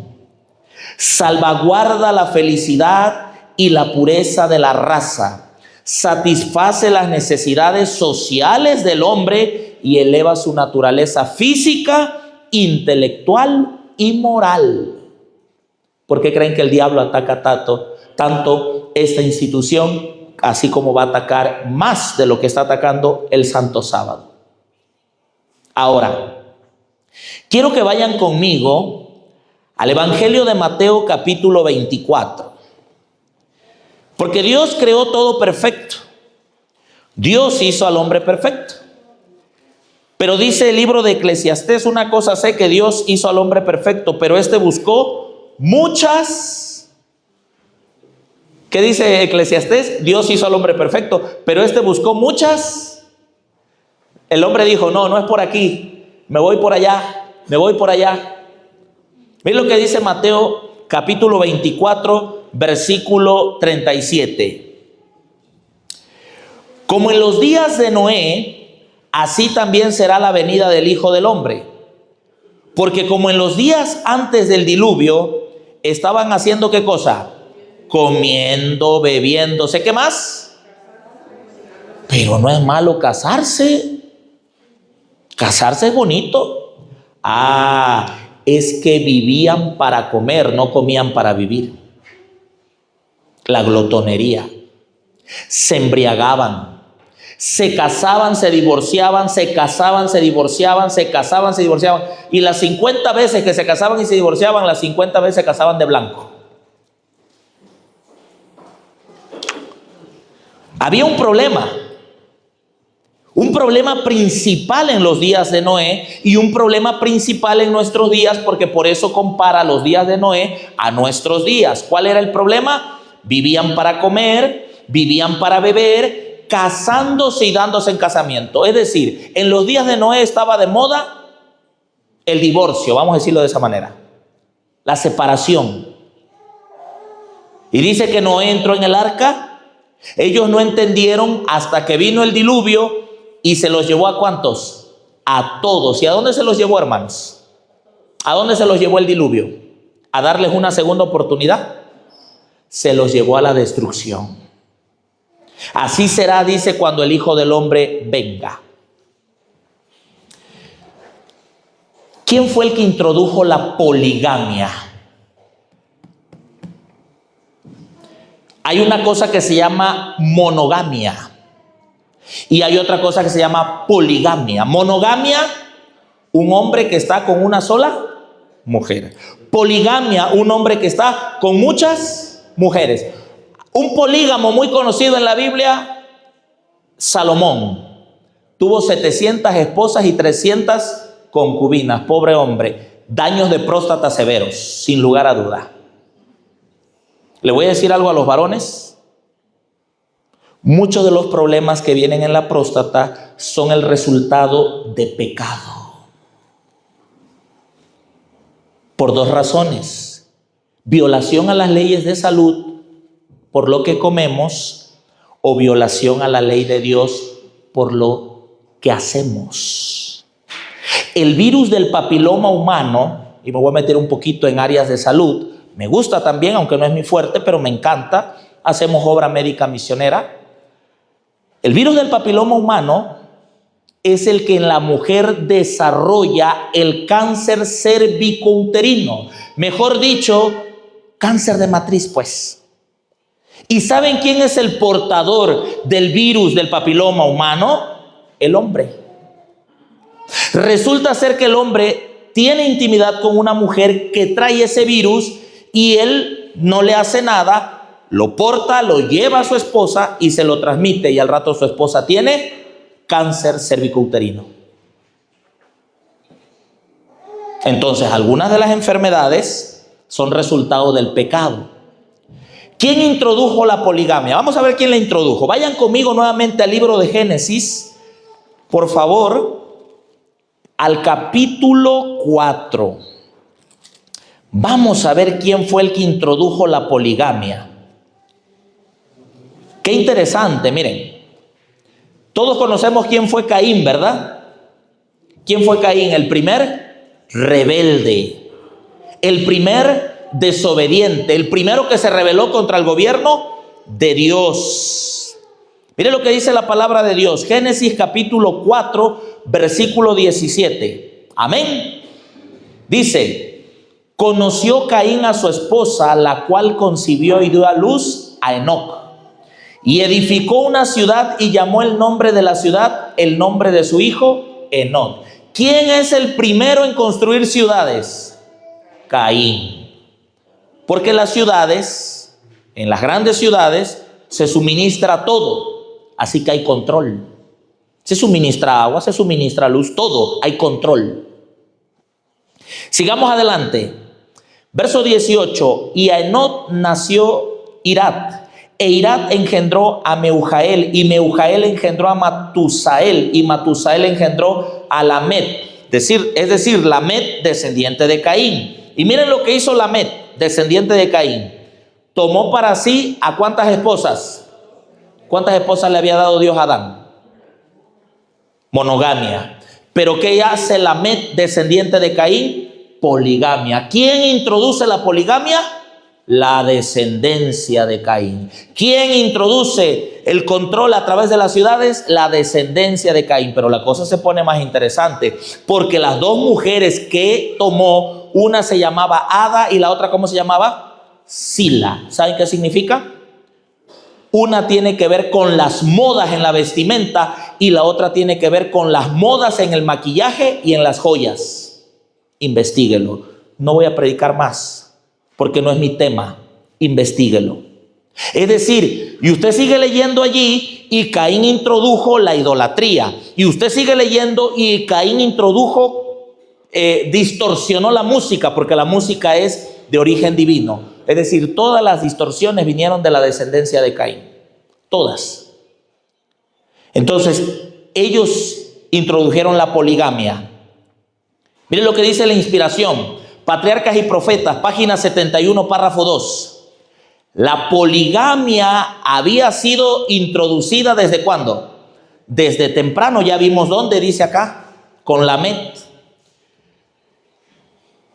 Salvaguarda la felicidad y la pureza de la raza, satisface las necesidades sociales del hombre y eleva su naturaleza física, intelectual y moral. ¿Por qué creen que el diablo ataca tanto esta institución? Así como va a atacar más de lo que está atacando el Santo Sábado. Ahora, quiero que vayan conmigo al Evangelio de Mateo capítulo 24. Porque Dios creó todo perfecto. Dios hizo al hombre perfecto. Pero dice el libro de Eclesiastés, una cosa sé, que Dios hizo al hombre perfecto, pero este buscó muchas... ¿Qué dice Eclesiastés? Dios hizo al hombre perfecto, pero este buscó muchas. El hombre dijo, no es por aquí, me voy por allá, me voy por allá. Miren lo que dice Mateo capítulo 24, versículo 37. Como en los días de Noé, así también será la venida del Hijo del Hombre. Porque como en los días antes del diluvio, estaban haciendo ¿qué cosa? Comiendo, bebiendo, ¿sé qué más? Pero no es malo casarse. Casarse es bonito. Es que vivían para comer, no comían para vivir. La glotonería. Se embriagaban. Se casaban, se divorciaban, se casaban, se divorciaban, se casaban, se divorciaban. Y las 50 veces que se casaban y se divorciaban, las 50 veces se casaban de blanco. Había un problema principal en los días de Noé y un problema principal en nuestros días, porque por eso compara los días de Noé a nuestros días. ¿Cuál era el problema? Vivían para comer, vivían para beber, casándose y dándose en casamiento. Es decir, en los días de Noé estaba de moda el divorcio, vamos a decirlo de esa manera, la separación. Y dice que Noé entró en el arca. Ellos no entendieron hasta que vino el diluvio y se los llevó ¿a cuántos? A todos. ¿Y a dónde se los llevó, hermanos? ¿A dónde se los llevó el diluvio? ¿A darles una segunda oportunidad? Se los llevó a la destrucción. Así será, dice, cuando el Hijo del Hombre venga. ¿Quién fue el que introdujo la poligamia? Hay una cosa que se llama monogamia y hay otra cosa que se llama poligamia. Monogamia, un hombre que está con una sola mujer. Poligamia, un hombre que está con muchas mujeres. Un polígamo muy conocido en la Biblia, Salomón. Tuvo 700 esposas y 300 concubinas. Pobre hombre. Daños de próstata severos, sin lugar a duda. Le voy a decir algo a los varones. Muchos de los problemas que vienen en la próstata son el resultado de pecado. Por dos razones. Violación a las leyes de salud por lo que comemos o violación a la ley de Dios por lo que hacemos. El virus del papiloma humano, y me voy a meter un poquito en áreas de salud, me gusta también, aunque no es mi fuerte, pero me encanta. Hacemos obra médica misionera. El virus del papiloma humano es el que en la mujer desarrolla el cáncer cervicouterino. Mejor dicho, cáncer de matriz, pues. ¿Y saben quién es el portador del virus del papiloma humano? El hombre. Resulta ser que el hombre tiene intimidad con una mujer que trae ese virus y él no le hace nada, lo porta, lo lleva a su esposa y se lo transmite, y al rato su esposa tiene cáncer cervicouterino. Entonces, algunas de las enfermedades son resultado del pecado. ¿Quién introdujo la poligamia? Vamos a ver quién la introdujo. Vayan conmigo nuevamente al libro de Génesis, por favor, al capítulo 4. Vamos a ver quién fue el que introdujo la poligamia. Qué interesante, miren. Todos conocemos quién fue Caín, ¿verdad? ¿Quién fue Caín? El primer rebelde, el primer desobediente, el primero que se rebeló contra el gobierno de Dios. Mire lo que dice la palabra de Dios, Génesis capítulo 4, versículo 17. Amén. Dice: conoció Caín a su esposa, la cual concibió y dio a luz a Enoc. Y edificó una ciudad y llamó el nombre de la ciudad, el nombre de su hijo, Enoc. ¿Quién es el primero en construir ciudades? Caín. Porque las ciudades, en las grandes ciudades, se suministra todo. Así que hay control. Se suministra agua, se suministra luz, todo, hay control. Sigamos adelante. Verso 18. Y a Enoc nació Irad. E Irad engendró a Meujael, y Meujael engendró a Matusael, y Matusael engendró a Lamed. Es decir, Lamed, descendiente de Caín. Y miren lo que hizo Lamed, descendiente de Caín. Tomó para sí ¿a cuántas esposas? ¿Cuántas esposas le había dado Dios a Adán? Monogamia. Pero ¿qué hace Lamed, descendiente de Caín? Poligamia. ¿Quién introduce la poligamia? La descendencia de Caín. ¿Quién introduce el control a través de las ciudades? La descendencia de Caín. Pero la cosa se pone más interesante, porque las dos mujeres que tomó, una se llamaba Ada y la otra, ¿cómo se llamaba? Sila. ¿Saben qué significa? Una tiene que ver con las modas en la vestimenta y la otra tiene que ver con las modas en el maquillaje y en las joyas. Investíguelo. No voy a predicar más, porque no es mi tema. Investíguelo. Es decir, y usted sigue leyendo allí, y Caín introdujo la idolatría. Y usted sigue leyendo, y Caín introdujo, distorsionó la música, porque la música es de origen divino. Es decir, todas las distorsiones vinieron de la descendencia de Caín. Todas. Entonces, ellos introdujeron la poligamia. Miren lo que dice la inspiración. Patriarcas y Profetas, página 71, párrafo 2. La poligamia había sido introducida ¿desde cuándo? Desde temprano. Ya vimos dónde, dice acá, con Lamed.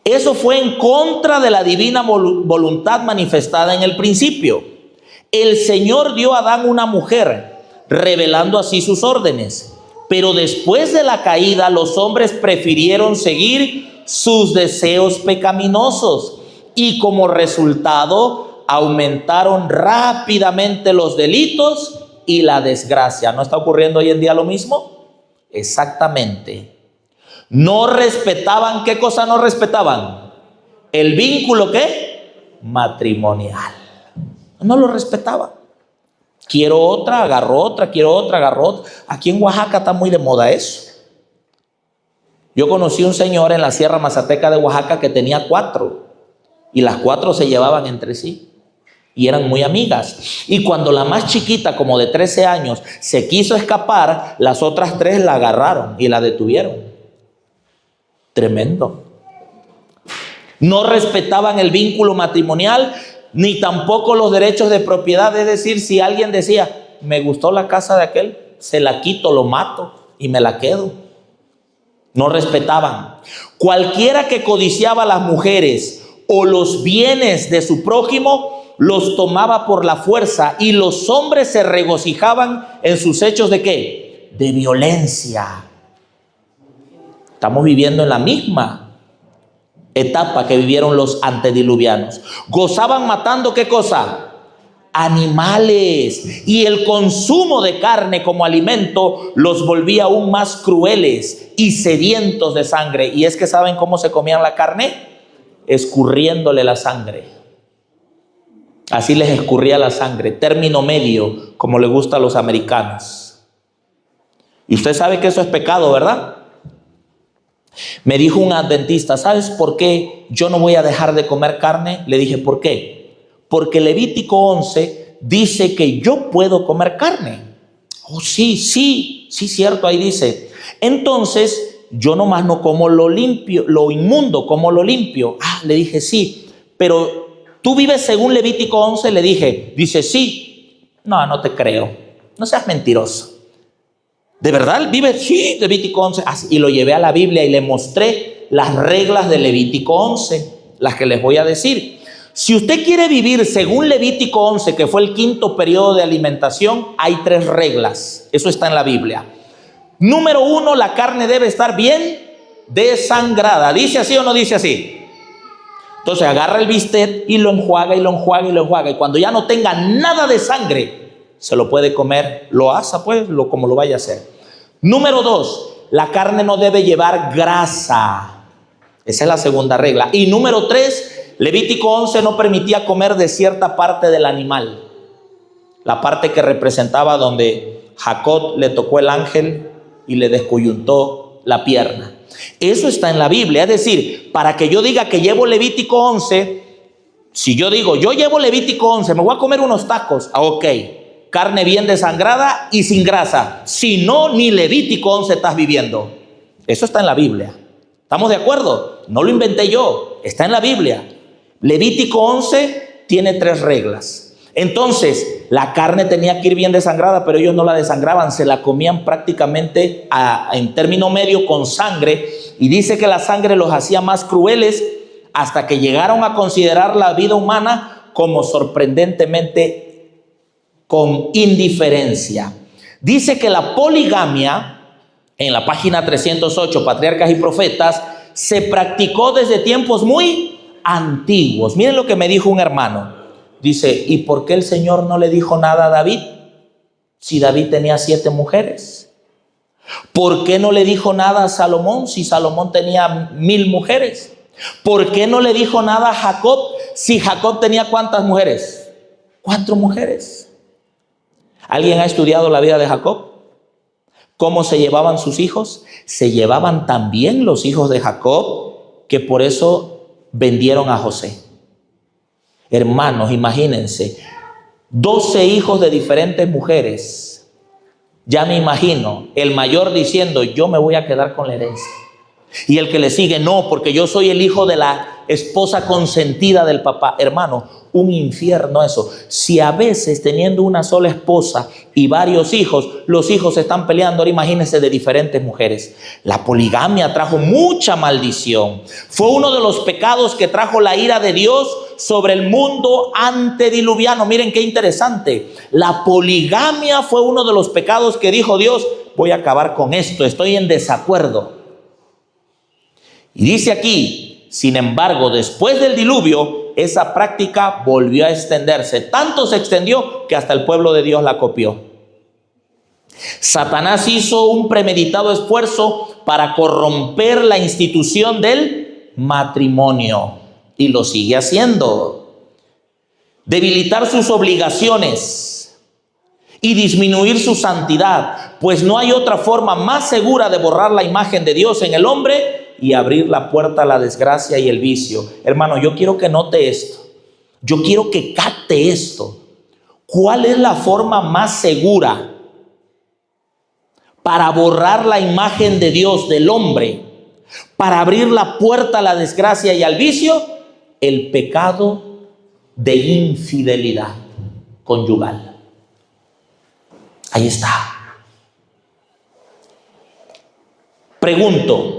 Eso fue en contra de la divina voluntad manifestada en el principio. El Señor dio a Adán una mujer, revelando así sus órdenes. Pero después de la caída, los hombres prefirieron seguir sus deseos pecaminosos, y como resultado aumentaron rápidamente los delitos y la desgracia. ¿No está ocurriendo hoy en día lo mismo? Exactamente. No respetaban, ¿qué cosa no respetaban? El vínculo, ¿qué? Matrimonial. No lo respetaban. Quiero otra, agarro otra, quiero otra, agarro otra. Aquí en Oaxaca está muy de moda eso. Yo conocí un señor en la Sierra Mazateca de Oaxaca que tenía 4, y las 4 se llevaban entre sí y eran muy amigas. Y cuando la más chiquita, como de 13 años, se quiso escapar, las otras 3 la agarraron y la detuvieron. Tremendo. No respetaban el vínculo matrimonial, ni tampoco los derechos de propiedad. Es decir, si alguien decía, me gustó la casa de aquel, se la quito, lo mato y me la quedo. No respetaban. Cualquiera que codiciaba a las mujeres o los bienes de su prójimo los tomaba por la fuerza y los hombres se regocijaban en sus hechos ¿de qué? De violencia. Estamos viviendo en la misma etapa que vivieron los antediluvianos. Gozaban matando ¿qué cosa? Animales, y el consumo de carne como alimento los volvía aún más crueles y sedientos de sangre. Y es que ¿saben cómo se comían la carne? Escurriéndole la sangre. Así les escurría la sangre, término medio, como le gusta a los americanos. Y usted sabe que eso es pecado, ¿verdad? Me dijo un adventista, ¿sabes por qué yo no voy a dejar de comer carne? Le dije, ¿por qué? Porque Levítico 11 dice que yo puedo comer carne. Oh, sí, cierto, ahí dice. Entonces, yo nomás no como lo limpio, lo inmundo, como lo limpio. Le dije, sí, pero ¿tú vives según Levítico 11? Le dije, dice, sí. No te creo, no seas mentiroso. ¿De verdad vive? Sí, Levítico 11. Y lo llevé a la Biblia y le mostré las reglas de Levítico 11, las que les voy a decir. Si usted quiere vivir según Levítico 11, que fue el 5º periodo de alimentación, hay 3 reglas. Eso está en la Biblia. Número 1, la carne debe estar bien desangrada. ¿Dice así o no dice así? Entonces agarra el bistec y lo enjuaga y lo enjuaga y lo enjuaga. Y cuando ya no tenga nada de sangre, se lo puede comer, lo asa pues, como lo vaya a hacer. Número 2, la carne no debe llevar grasa. Esa es la segunda regla. Y número 3, Levítico 11 no permitía comer de cierta parte del animal. La parte que representaba donde Jacob le tocó el ángel y le descoyuntó la pierna. Eso está en la Biblia. Es decir, para que yo diga que llevo Levítico 11, si yo digo, yo llevo Levítico 11, me voy a comer unos tacos. Ok, carne bien desangrada y sin grasa. Si no, ni Levítico 11 estás viviendo. Eso está en la Biblia. ¿Estamos de acuerdo? No lo inventé yo, está en la Biblia. Levítico 11 tiene 3 reglas. Entonces, la carne tenía que ir bien desangrada, pero ellos no la desangraban, se la comían prácticamente en término medio con sangre. Y dice que la sangre los hacía más crueles hasta que llegaron a considerar la vida humana como sorprendentemente con indiferencia. Dice que la poligamia, en la página 308, Patriarcas y Profetas, se practicó desde tiempos muy antiguos. Miren lo que me dijo un hermano. Dice, ¿y por qué el Señor no le dijo nada a David? Si David tenía 7 mujeres. ¿Por qué no le dijo nada a Salomón si Salomón tenía 1000 mujeres? ¿Por qué no le dijo nada a Jacob si Jacob tenía cuántas mujeres? 4 mujeres. ¿Alguien ha estudiado la vida de Jacob? ¿Cómo se llevaban sus hijos? Se llevaban tan bien los hijos de Jacob que por eso vendieron a José. Hermanos, imagínense, 12 hijos de diferentes mujeres. Ya me imagino el mayor diciendo, yo me voy a quedar con la herencia. Y el que le sigue, no, porque yo soy el hijo de la esposa consentida del papá. Hermano, un infierno eso. Si a veces teniendo una sola esposa y varios hijos, los hijos se están peleando, ahora imagínense de diferentes mujeres. La poligamia trajo mucha maldición. Fue uno de los pecados que trajo la ira de Dios sobre el mundo antediluviano. Miren qué interesante. La poligamia fue uno de los pecados que dijo Dios, voy a acabar con esto, estoy en desacuerdo. Y dice aquí, sin embargo, después del diluvio, esa práctica volvió a extenderse. Tanto se extendió que hasta el pueblo de Dios la copió. Satanás hizo un premeditado esfuerzo para corromper la institución del matrimonio. Y lo sigue haciendo. Debilitar sus obligaciones y disminuir su santidad. Pues no hay otra forma más segura de borrar la imagen de Dios en el hombre y abrir la puerta a la desgracia y el vicio. Hermano, yo quiero que note esto. Yo quiero que capte esto. ¿Cuál es la forma más segura para borrar la imagen de Dios del hombre? Para abrir la puerta a la desgracia y al vicio. El pecado de infidelidad conyugal. Ahí está. Pregunto.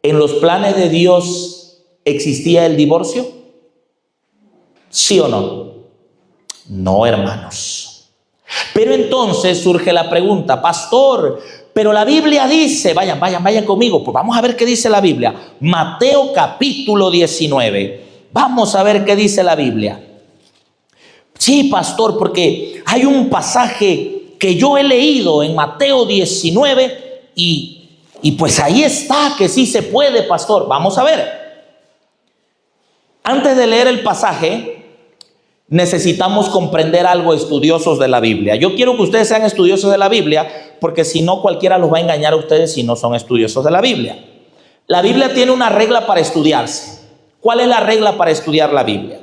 ¿En los planes de Dios existía el divorcio? ¿Sí o no? No, hermanos. Pero entonces surge la pregunta, pastor, pero la Biblia dice, vayan conmigo, pues vamos a ver qué dice la Biblia. Mateo capítulo 19. Vamos a ver qué dice la Biblia. Sí, pastor, porque hay un pasaje que yo he leído en Mateo 19 y pues ahí está, que sí se puede, pastor. Vamos a ver. Antes de leer el pasaje, necesitamos comprender algo, estudiosos de la Biblia. Yo quiero que ustedes sean estudiosos de la Biblia, porque si no, cualquiera los va a engañar a ustedes si no son estudiosos de la Biblia. La Biblia tiene una regla para estudiarse. ¿Cuál es la regla para estudiar la Biblia?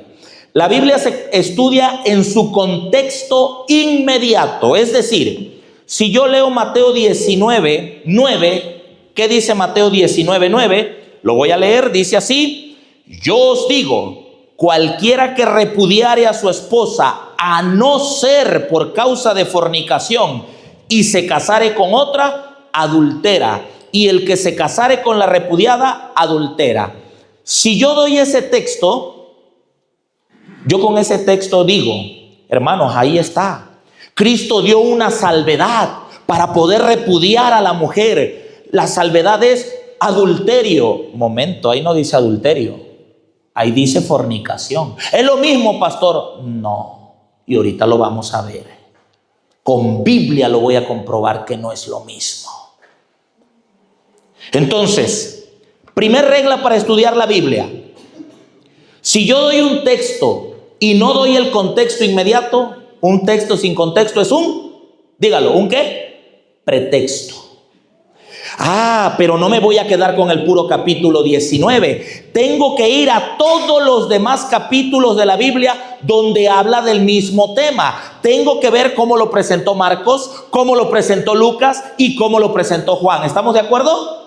La Biblia se estudia en su contexto inmediato. Es decir, si yo leo Mateo 19, 9, ¿qué dice Mateo 19, 9? Lo voy a leer, dice así: yo os digo, cualquiera que repudiare a su esposa, a no ser por causa de fornicación, y se casare con otra, adultera. Y el que se casare con la repudiada, adultera. Si yo doy ese texto, yo con ese texto digo, hermanos, ahí está. Cristo dio una salvedad para poder repudiar a la mujer. La salvedad es adulterio. Momento, ahí no dice adulterio. Ahí dice fornicación. ¿Es lo mismo, pastor? No. Y ahorita lo vamos a ver. Con Biblia lo voy a comprobar que no es lo mismo. Entonces, primer regla para estudiar la Biblia. Si yo doy un texto y no doy el contexto inmediato, un texto sin contexto es dígalo, ¿un qué? Pretexto. Pero no me voy a quedar con el puro capítulo 19. Tengo que ir a todos los demás capítulos de la Biblia donde habla del mismo tema. Tengo que ver cómo lo presentó Marcos, cómo lo presentó Lucas y cómo lo presentó Juan. ¿Estamos de acuerdo?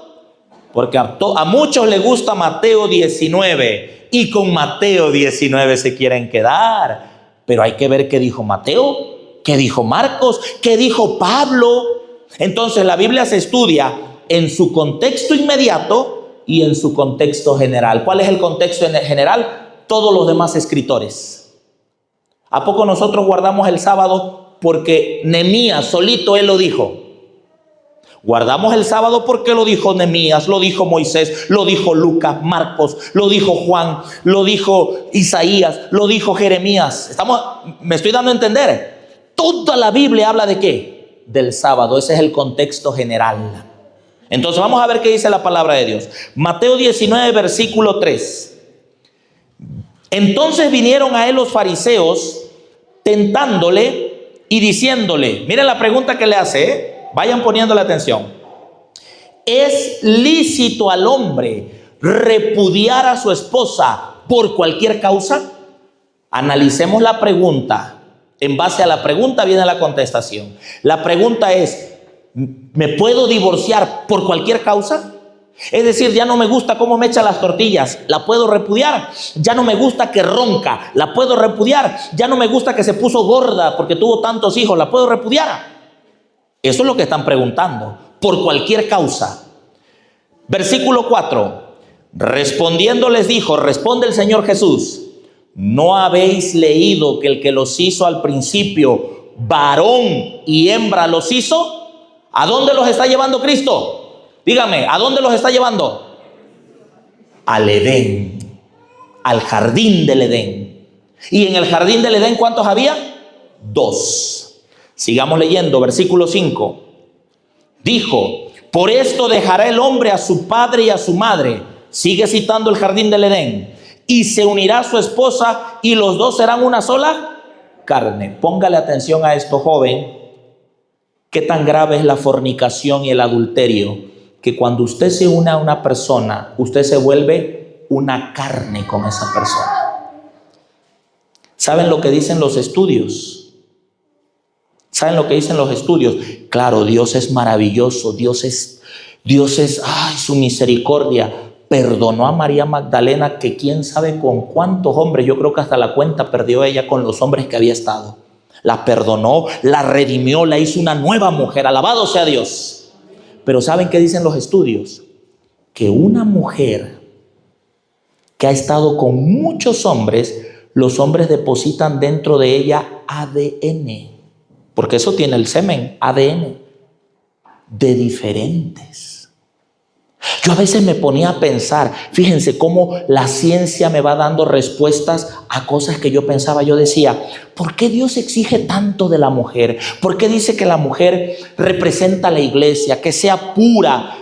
Porque a muchos les gusta Mateo 19 y con Mateo 19 se quieren quedar. Pero hay que ver qué dijo Mateo, qué dijo Marcos, qué dijo Pablo. Entonces la Biblia se estudia en su contexto inmediato y en su contexto general. ¿Cuál es el contexto general? Todos los demás escritores. ¿A poco nosotros guardamos el sábado porque Nehemías solito él lo dijo? Guardamos el sábado porque lo dijo Nehemías, lo dijo Moisés, lo dijo Lucas, Marcos, lo dijo Juan, lo dijo Isaías, lo dijo Jeremías. ¿Me estoy dando a entender? Toda la Biblia habla ¿de qué? Del sábado. Ese es el contexto general. Entonces vamos a ver qué dice la palabra de Dios. Mateo 19, versículo 3. Entonces vinieron a él los fariseos tentándole y diciéndole, miren la pregunta que le hace, vayan poniendo la atención. ¿Es lícito al hombre repudiar a su esposa por cualquier causa? Analicemos la pregunta. En base a la pregunta viene la contestación. La pregunta es, ¿me puedo divorciar por cualquier causa? Es decir, ya no me gusta cómo me echa las tortillas, ¿la puedo repudiar? Ya no me gusta que ronca, ¿la puedo repudiar? Ya no me gusta que se puso gorda porque tuvo tantos hijos, ¿la puedo repudiar? Eso es lo que están preguntando, por cualquier causa. Versículo 4. Respondiendo les dijo, responde el Señor Jesús, ¿no habéis leído que el que los hizo al principio, varón y hembra los hizo? ¿A dónde los está llevando Cristo? Dígame, ¿a dónde los está llevando? Al Edén, al jardín del Edén. ¿Y en el jardín del Edén cuántos había? 2. Sigamos leyendo, versículo 5. Dijo, por esto dejará el hombre a su padre y a su madre. Sigue citando el jardín del Edén. Y se unirá a su esposa y los dos serán una sola carne. Póngale atención a esto, joven. ¿Qué tan grave es la fornicación y el adulterio? Que cuando usted se une a una persona, usted se vuelve una carne con esa persona. ¿Saben lo que dicen los estudios? ¿Saben lo que dicen los estudios? Claro, Dios es maravilloso, Dios es, su misericordia. Perdonó a María Magdalena, que quién sabe con cuántos hombres, yo creo que hasta la cuenta perdió ella con los hombres que había estado. La perdonó, la redimió, la hizo una nueva mujer, alabado sea Dios. Pero ¿saben qué dicen los estudios? Que una mujer que ha estado con muchos hombres, los hombres depositan dentro de ella ADN, porque eso tiene el semen, ADN, de diferentes. Yo a veces me ponía a pensar, fíjense cómo la ciencia me va dando respuestas a cosas que yo pensaba. Yo decía, ¿por qué Dios exige tanto de la mujer? ¿Por qué dice que la mujer representa a la iglesia, que sea pura,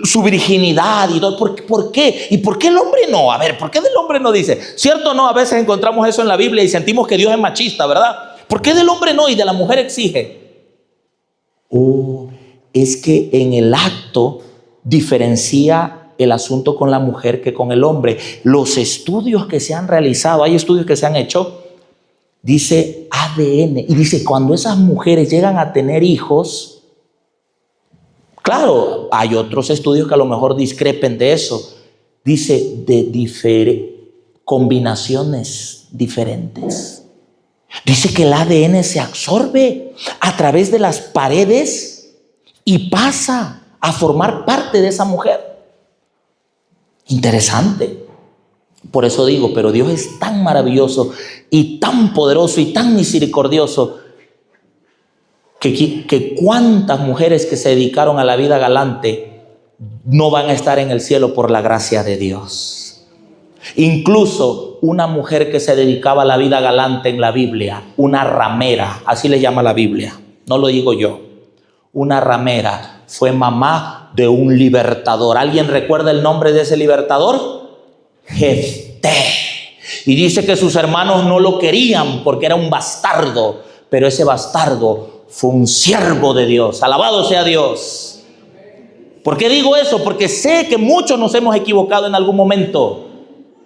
su virginidad y todo? ¿Por qué? ¿Y por qué el hombre no? A ver, ¿por qué del hombre no dice? ¿Cierto o no? A veces encontramos eso en la Biblia y sentimos que Dios es machista, ¿verdad? ¿Por qué del hombre no y de la mujer exige? Es que en el acto diferencia el asunto con la mujer que con el hombre. Los estudios que se han realizado, hay estudios que se han hecho, dice ADN, y dice cuando esas mujeres llegan a tener hijos, claro, hay otros estudios que a lo mejor discrepen de eso, dice de combinaciones diferentes. Dice que el ADN se absorbe a través de las paredes y pasa a formar parte de esa mujer. Interesante. Por eso digo, pero Dios es tan maravilloso y tan poderoso y tan misericordioso que cuántas mujeres que se dedicaron a la vida galante no van a estar en el cielo por la gracia de Dios. Incluso una mujer que se dedicaba a la vida galante en la Biblia, una ramera, así le llama la Biblia, no lo digo yo, una ramera, fue mamá de un libertador. ¿Alguien recuerda el nombre de ese libertador? Jefté. Y dice que sus hermanos no lo querían porque era un bastardo, pero ese bastardo fue un siervo de Dios. Alabado sea Dios. ¿Por qué digo eso? Porque sé que muchos nos hemos equivocado en algún momento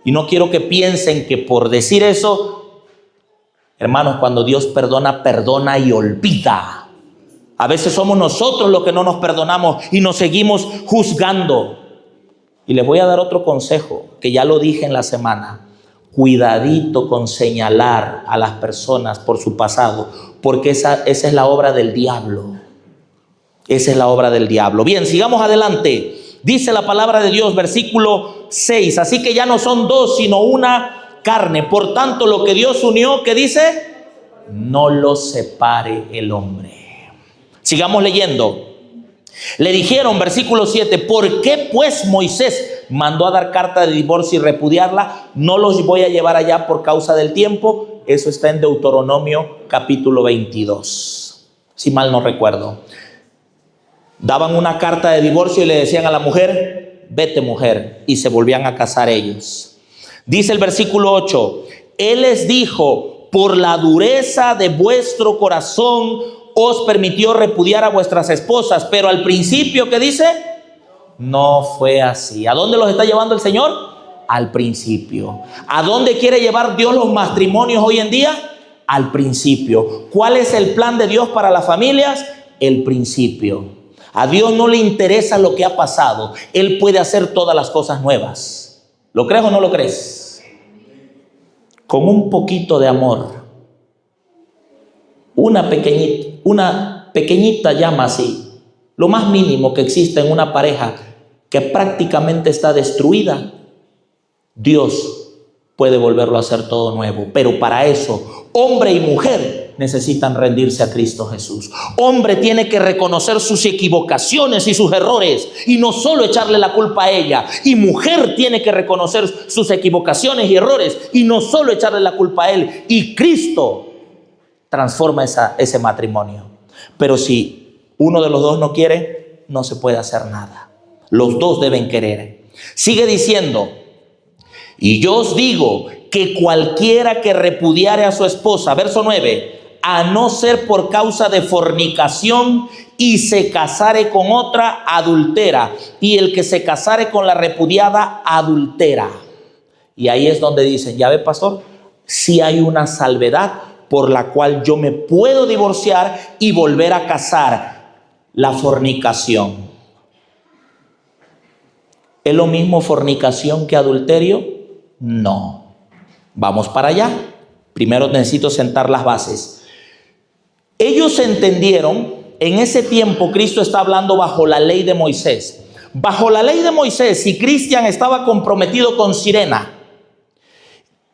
y no quiero que piensen que por decir eso, hermanos, cuando Dios perdona, perdona y olvida. A veces somos nosotros los que no nos perdonamos y nos seguimos juzgando. Y les voy a dar otro consejo que ya lo dije en la semana. Cuidadito con señalar a las personas por su pasado, porque esa es la obra del diablo. Esa es la obra del diablo. Bien, sigamos adelante. Dice la palabra de Dios, versículo 6. Así que ya no son dos, sino una carne. Por tanto, lo que Dios unió, ¿qué dice? No lo separe el hombre. Sigamos leyendo. Le dijeron, versículo 7, ¿por qué pues Moisés mandó a dar carta de divorcio y repudiarla? No los voy a llevar allá por causa del tiempo. Eso está en Deuteronomio capítulo 22, si mal no recuerdo. Daban una carta de divorcio y le decían a la mujer, vete mujer, y se volvían a casar ellos. Dice el versículo 8, Él les dijo, por la dureza de vuestro corazón os permitió repudiar a vuestras esposas, pero al principio, ¿qué dice? No fue así. ¿A dónde los está llevando el Señor? Al principio. ¿A dónde quiere llevar Dios los matrimonios hoy en día? Al principio. ¿Cuál es el plan de Dios para las familias? El principio. A Dios no le interesa lo que ha pasado. Él puede hacer todas las cosas nuevas. ¿Lo crees o no lo crees? Con un poquito de amor. Una pequeñita llama así, lo más mínimo que existe en una pareja que prácticamente está destruida, Dios puede volverlo a hacer todo nuevo. Pero para eso, hombre y mujer necesitan rendirse a Cristo Jesús. Hombre tiene que reconocer sus equivocaciones y sus errores y no solo echarle la culpa a ella. Y mujer tiene que reconocer sus equivocaciones y errores y no solo echarle la culpa a él. Y Cristo transforma ese matrimonio. Pero si uno de los dos no quiere, no se puede hacer nada. Los dos deben querer. Sigue diciendo, y yo os digo que cualquiera que repudiare a su esposa, verso 9, a no ser por causa de fornicación y se casare con otra, adultera, y el que se casare con la repudiada, adultera. Y ahí es donde dicen, ya ve pastor, si hay una salvedad por la cual yo me puedo divorciar y volver a casar, la fornicación. ¿Es lo mismo fornicación que adulterio? No. Vamos para allá. Primero necesito sentar las bases. Ellos entendieron, en ese tiempo Cristo está hablando bajo la ley de Moisés. Bajo la ley de Moisés, si Cristian estaba comprometido con Sirena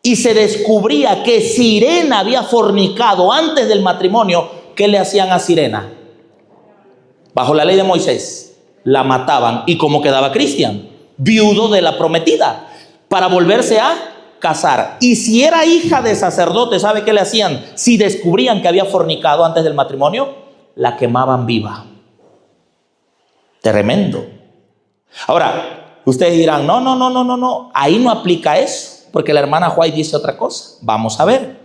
y se descubría que Sirena había fornicado antes del matrimonio, ¿qué le hacían a Sirena? Bajo la ley de Moisés, la mataban. ¿Y cómo quedaba Cristian? Viudo de la prometida, para volverse a casar. Y si era hija de sacerdote, ¿sabe qué le hacían? Si descubrían que había fornicado antes del matrimonio, la quemaban viva. Tremendo. Ahora, ustedes dirán, no, ahí no aplica eso, porque la hermana White dice otra cosa. Vamos a ver.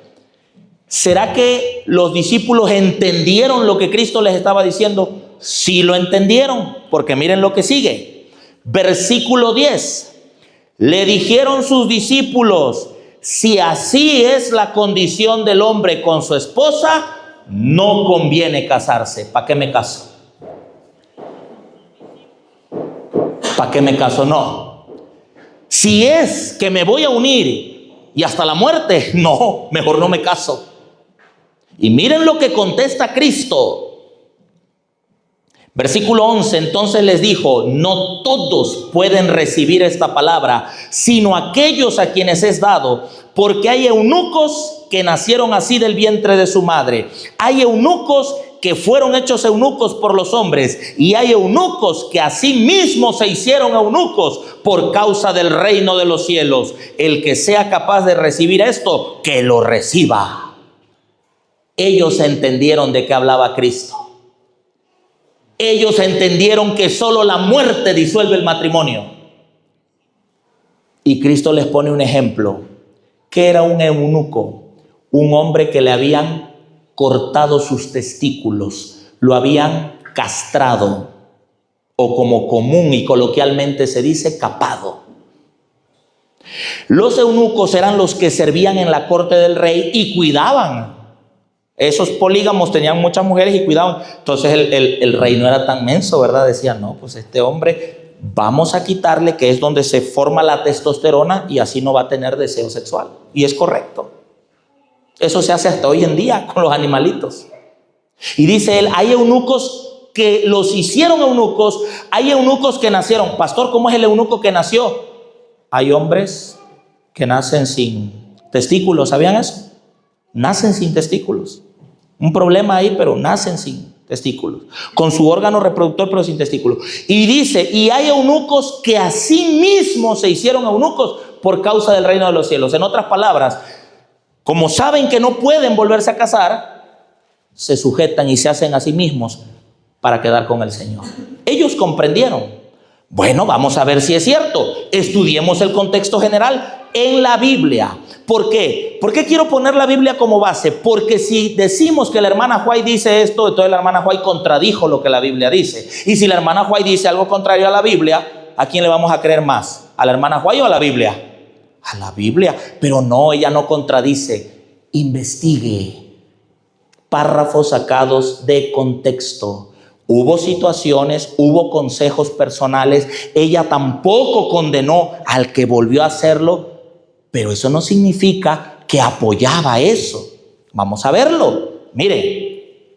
¿Será que los discípulos entendieron lo que Cristo les estaba diciendo? Sí lo entendieron, porque miren lo que sigue. Versículo 10. Le dijeron sus discípulos: si así es la condición del hombre con su esposa, no conviene casarse. ¿Para qué me caso? ¿Para qué me caso? No. Si es que me voy a unir y hasta la muerte, no, mejor no me caso. Y miren lo que contesta Cristo. Versículo 11, entonces les dijo: no todos pueden recibir esta palabra, sino aquellos a quienes es dado, porque hay eunucos que nacieron así del vientre de su madre. Hay eunucos que fueron hechos eunucos por los hombres, y hay eunucos que así mismo se hicieron eunucos por causa del reino de los cielos. El que sea capaz de recibir esto, que lo reciba. Ellos entendieron de qué hablaba Cristo. Ellos entendieron que solo la muerte disuelve el matrimonio. Y Cristo les pone un ejemplo. ¿Qué era un eunuco? Un hombre que le habían cortado sus testículos, lo habían castrado, o como común y coloquialmente se dice, capado. Los eunucos eran los que servían en la corte del rey y cuidaban. Esos polígamos tenían muchas mujeres y cuidaban. Entonces el rey no era tan menso, ¿verdad? Decía, no, pues este hombre vamos a quitarle, que es donde se forma la testosterona, y así no va a tener deseo sexual. Y es correcto. Eso se hace hasta hoy en día con los animalitos. Y dice él, hay eunucos que los hicieron eunucos, hay eunucos que nacieron. Pastor, ¿cómo es el eunuco que nació? Hay hombres que nacen sin testículos, ¿sabían eso? Nacen sin testículos. Un problema ahí, pero nacen sin testículos. Con su órgano reproductor, pero sin testículos. Y dice, y hay eunucos que a sí mismos se hicieron eunucos por causa del reino de los cielos. En otras palabras, como saben que no pueden volverse a casar, se sujetan y se hacen a sí mismos para quedar con el Señor. Ellos comprendieron. Bueno, vamos a ver si es cierto. Estudiemos el contexto general en la Biblia. ¿Por qué? ¿Por qué quiero poner la Biblia como base? Porque si decimos que la hermana White dice esto, entonces la hermana White contradijo lo que la Biblia dice. Y si la hermana White dice algo contrario a la Biblia, ¿a quién le vamos a creer más? ¿A la hermana White o a la Biblia? A la Biblia. Pero no, ella no contradice. Investigue. Párrafos sacados de contexto. Hubo situaciones, hubo consejos personales. Ella tampoco condenó al que volvió a hacerlo, pero eso no significa que apoyaba eso. Vamos a verlo. Mire,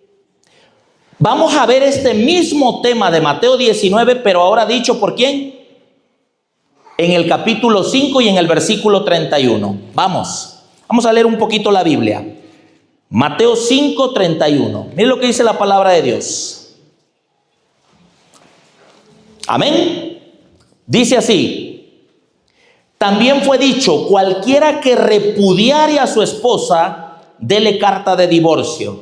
vamos a ver este mismo tema de Mateo 19, pero ahora dicho por quién. En el capítulo 5 y en el versículo 31. Vamos a leer un poquito la Biblia. Mateo 5, 31. Mire lo que dice la palabra de Dios. Amén. Dice así: también fue dicho, cualquiera que repudiare a su esposa, dele carta de divorcio.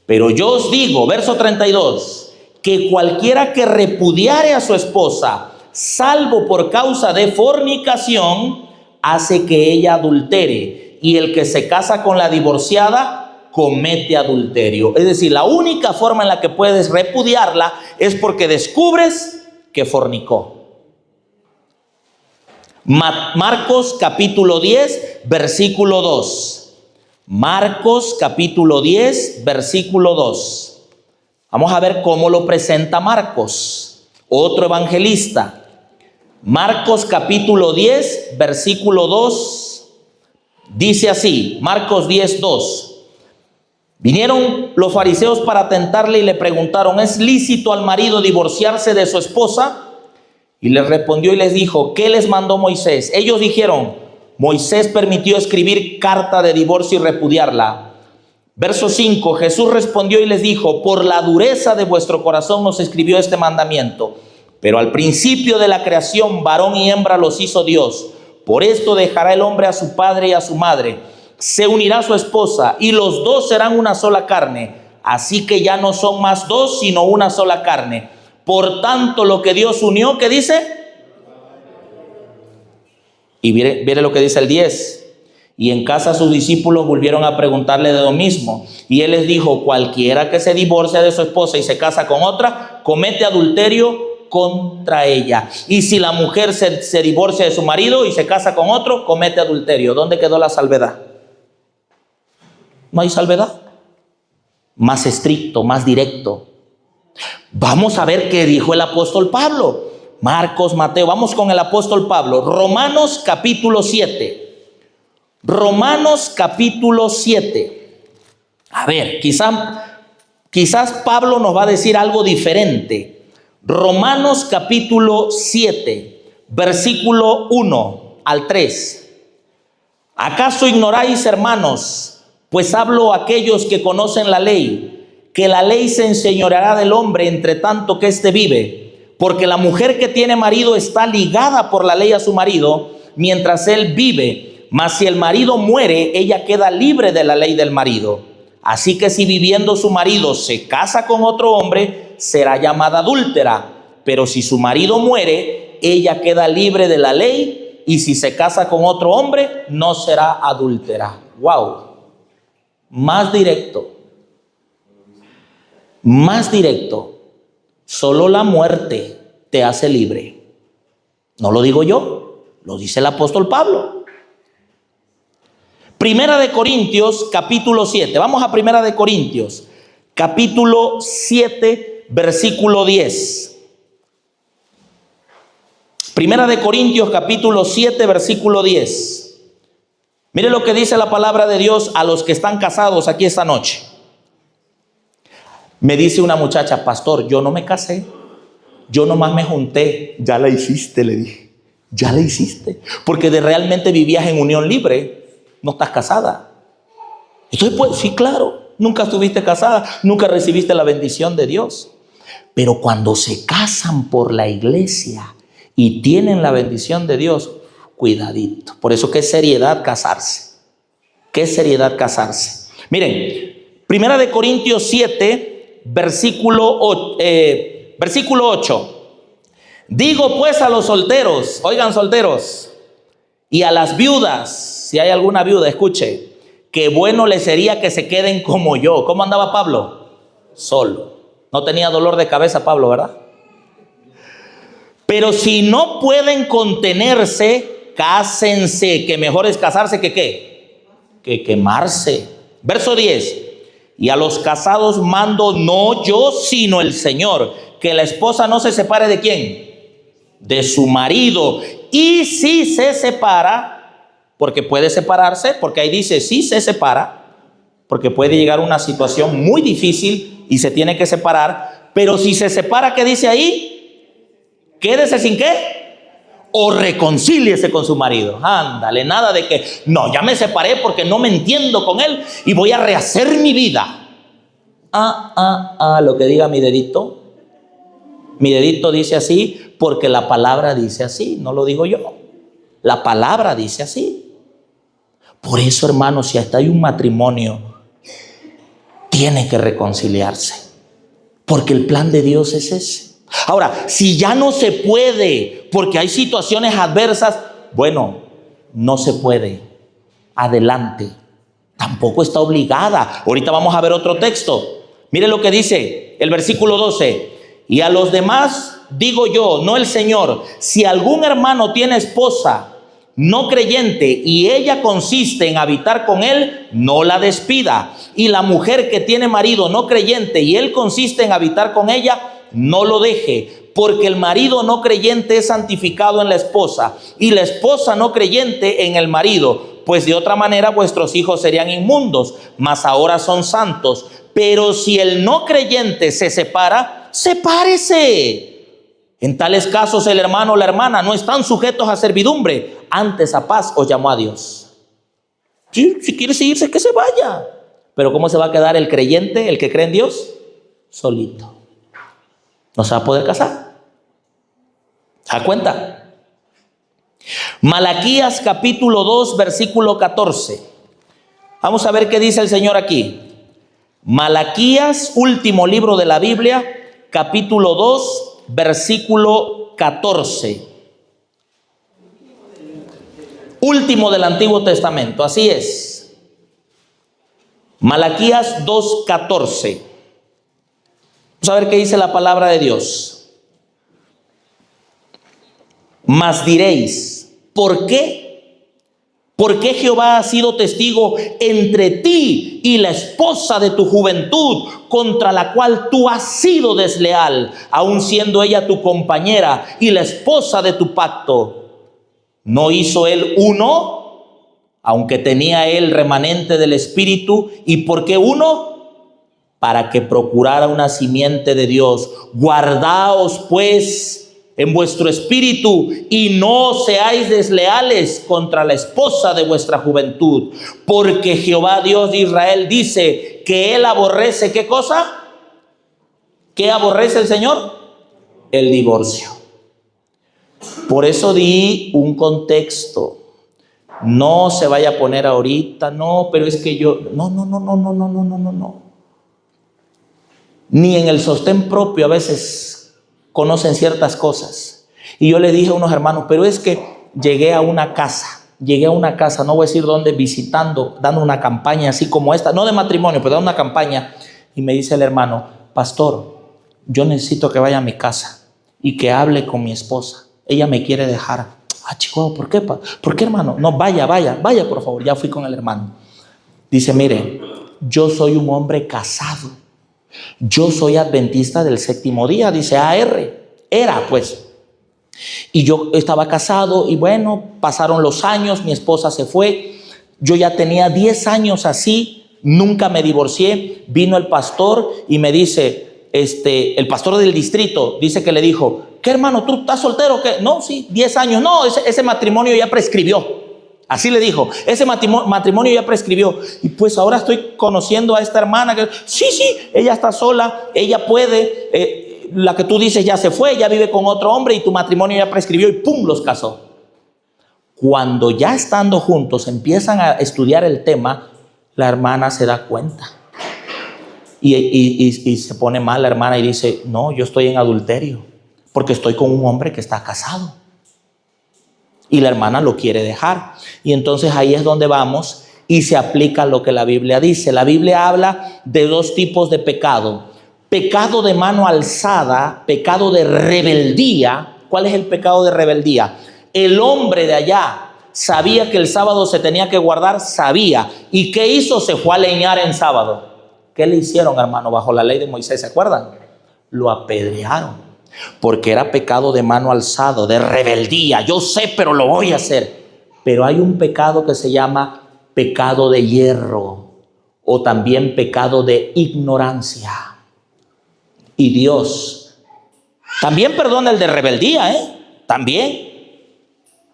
Pero yo os digo, verso 32, que cualquiera que repudiare a su esposa, salvo por causa de fornicación, hace que ella adultere. Y el que se casa con la divorciada, comete adulterio. Es decir, la única forma en la que puedes repudiarla es porque descubres que fornicó. Marcos capítulo 10, versículo 2. Marcos capítulo 10, versículo 2. Vamos a ver cómo lo presenta Marcos, otro evangelista. Marcos capítulo 10, versículo 2. Dice así, Marcos 10, 2. Vinieron los fariseos para tentarle y le preguntaron: ¿es lícito al marido divorciarse de su esposa? Y les respondió y les dijo: ¿qué les mandó Moisés? Ellos dijeron: Moisés permitió escribir carta de divorcio y repudiarla. Verso 5, Jesús respondió y les dijo: por la dureza de vuestro corazón nos escribió este mandamiento. Pero al principio de la creación, varón y hembra los hizo Dios. Por esto dejará el hombre a su padre y a su madre, se unirá a su esposa, y los dos serán una sola carne. Así que ya no son más dos, sino una sola carne. Por tanto, lo que Dios unió, ¿qué dice? Y mire lo que dice el 10. Y en casa sus discípulos volvieron a preguntarle de lo mismo. Y él les dijo: cualquiera que se divorcia de su esposa y se casa con otra, comete adulterio contra ella. Y si la mujer se divorcia de su marido y se casa con otro, comete adulterio. ¿Dónde quedó la salvedad? No hay salvedad. Más estricto, más directo. Vamos a ver qué dijo el apóstol Pablo. Marcos, Mateo, vamos con el apóstol Pablo. Romanos capítulo 7. Romanos capítulo 7. A ver, quizás Pablo nos va a decir algo diferente. Romanos capítulo 7, versículo 1 al 3. ¿Acaso ignoráis, hermanos? Pues hablo a aquellos que conocen la ley, que la ley se enseñoreará del hombre entre tanto que éste vive. Porque la mujer que tiene marido está ligada por la ley a su marido mientras él vive. Mas si el marido muere, ella queda libre de la ley del marido. Así que si viviendo su marido se casa con otro hombre, será llamada adúltera. Pero si su marido muere, ella queda libre de la ley, y si se casa con otro hombre, no será adúltera. ¡Wow! Más directo. Más directo. Solo la muerte te hace libre. No lo digo yo, lo dice el apóstol Pablo. Primera de Corintios, capítulo 7. Vamos a Primera de Corintios, capítulo 7, versículo 10. Primera de Corintios, capítulo 7, versículo 10. Mire lo que dice la palabra de Dios a los que están casados aquí esta noche. Me dice una muchacha: pastor, yo no me casé, yo nomás me junté. Ya la hiciste, le dije. Ya la hiciste. Porque realmente vivías en unión libre. No estás casada. Entonces, pues, sí, claro, nunca estuviste casada, nunca recibiste la bendición de Dios. Pero cuando se casan por la iglesia y tienen la bendición de Dios, cuidadito. Por eso, qué seriedad casarse. Qué seriedad casarse. Miren, Primera de Corintios 7, versículo 8. Digo pues a los solteros, oigan solteros, y a las viudas, si hay alguna viuda, escuche, que bueno les sería que se queden como yo. ¿Cómo andaba Pablo? Solo. No tenía dolor de cabeza Pablo, ¿verdad? Pero si no pueden contenerse, cásense, que mejor es casarse que ¿qué? Que quemarse. Verso 10. Y a los casados mando no yo, sino el Señor, que la esposa no se separe ¿de quién? De su marido. Y si se separa, porque puede separarse, porque ahí dice si se separa, porque puede llegar a una situación muy difícil y se tiene que separar. Pero si se separa, ¿qué dice ahí? Quédese sin ¿qué? O reconcíliese con su marido. Ándale, nada de que no, ya me separé porque no me entiendo con él y voy a rehacer mi vida. Lo que diga mi dedito. Mi dedito dice así porque la palabra dice así, no lo digo yo. La palabra dice así. Por eso, hermanos, si hasta hay un matrimonio, tiene que reconciliarse. Porque el plan de Dios es ese. Ahora, si ya no se puede, porque hay situaciones adversas, bueno, no se puede. Adelante. Tampoco está obligada. Ahorita vamos a ver otro texto. Mire lo que dice el versículo 12. Y a los demás digo yo, no el Señor, si algún hermano tiene esposa no creyente y ella consiste en habitar con él, no la despida. Y la mujer que tiene marido no creyente y él consiste en habitar con ella, no lo deje. Porque el marido no creyente es santificado en la esposa y la esposa no creyente en el marido. Pues de otra manera vuestros hijos serían inmundos, mas ahora son santos. Pero si el no creyente se separa, sepárese. En tales casos el hermano o la hermana no están sujetos a servidumbre, antes a paz os llamó a Dios. Si quiere seguirse, que se vaya. Pero ¿cómo se va a quedar el creyente, el que cree en Dios? Solito. No se va a poder casar. ¿Se da cuenta? Malaquías capítulo 2, versículo 14. Vamos a ver qué dice el Señor aquí. Malaquías, último libro de la Biblia, capítulo 2, versículo 14. Último del Antiguo Testamento, así es. Malaquías 2:14. Vamos a ver qué dice la palabra de Dios. Mas diréis, ¿por qué? ¿Por qué Jehová ha sido testigo entre ti y la esposa de tu juventud, contra la cual tú has sido desleal, aun siendo ella tu compañera y la esposa de tu pacto? ¿No hizo él uno, aunque tenía él remanente del espíritu? ¿Y por qué uno? Para que procurara una simiente de Dios. Guardaos pues en vuestro espíritu y no seáis desleales contra la esposa de vuestra juventud, porque Jehová Dios de Israel dice que él aborrece, ¿qué cosa? ¿Qué aborrece el Señor? El divorcio. Por eso di un contexto. No se vaya a poner ahorita, no, pero es que yo, no. Ni en el sostén propio a veces conocen ciertas cosas. Y yo le dije a unos hermanos, pero es que llegué a una casa, no voy a decir dónde, visitando, dando una campaña así como esta, no de matrimonio, pero dando una campaña. Y me dice el hermano, pastor, yo necesito que vaya a mi casa y que hable con mi esposa. Ella me quiere dejar. Chico, ¿por qué? ¿Por qué, hermano? No, vaya, por favor. Ya fui con el hermano. Dice, mire, yo soy un hombre casado. Yo soy adventista del séptimo día. Dice, era pues. Y yo estaba casado y bueno, pasaron los años, mi esposa se fue. Yo ya tenía 10 años así, nunca me divorcié. Vino el pastor y me dice, el pastor del distrito, dice que le dijo, ¿qué, hermano, tú estás soltero o qué? No, sí, 10 años. No, ese matrimonio ya prescribió. Así le dijo, ese matrimonio ya prescribió. Y pues ahora estoy conociendo a esta hermana que sí, ella está sola, ella puede, la que tú dices ya se fue, ya vive con otro hombre y tu matrimonio ya prescribió y pum, los casó. Cuando ya estando juntos empiezan a estudiar el tema, la hermana se da cuenta. Y se pone mal la hermana y dice, no, yo estoy en adulterio porque estoy con un hombre que está casado. Y la hermana lo quiere dejar. Y entonces ahí es donde vamos y se aplica lo que la Biblia dice. La Biblia habla de 2 tipos de pecado. Pecado de mano alzada, pecado de rebeldía. ¿Cuál es el pecado de rebeldía? El hombre de allá sabía que el sábado se tenía que guardar, sabía. ¿Y qué hizo? Se fue a leñar en sábado. ¿Qué le hicieron, hermano, bajo la ley de Moisés? ¿Se acuerdan? Lo apedrearon. Porque era pecado de mano alzado, de rebeldía. Yo sé, pero lo voy a hacer. Pero hay un pecado que se llama pecado de hierro o también pecado de ignorancia. Y Dios también perdona el de rebeldía, también.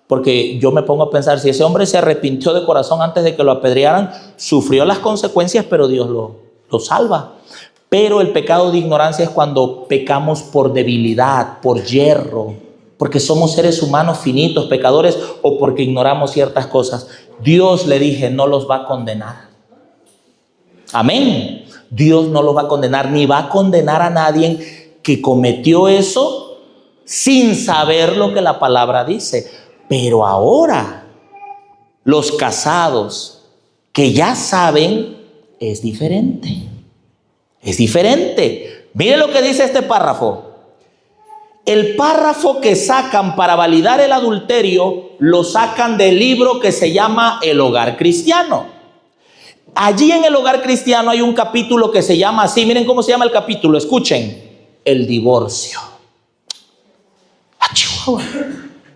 Porque yo me pongo a pensar, si ese hombre se arrepintió de corazón antes de que lo apedrearan, sufrió las consecuencias, pero Dios lo salva. Pero el pecado de ignorancia es cuando pecamos por debilidad, por hierro, porque somos seres humanos finitos, pecadores, o porque ignoramos ciertas cosas. Dios, le dije, no los va a condenar. Amén. Dios no los va a condenar, ni va a condenar a nadie que cometió eso sin saber lo que la palabra dice. Pero ahora, los casados que ya saben, es diferente. Es diferente. Mire lo que dice este párrafo. El párrafo que sacan para validar el adulterio lo sacan del libro que se llama El Hogar Cristiano. Allí en El Hogar Cristiano hay un capítulo que se llama así. Miren cómo se llama el capítulo. Escuchen. El divorcio.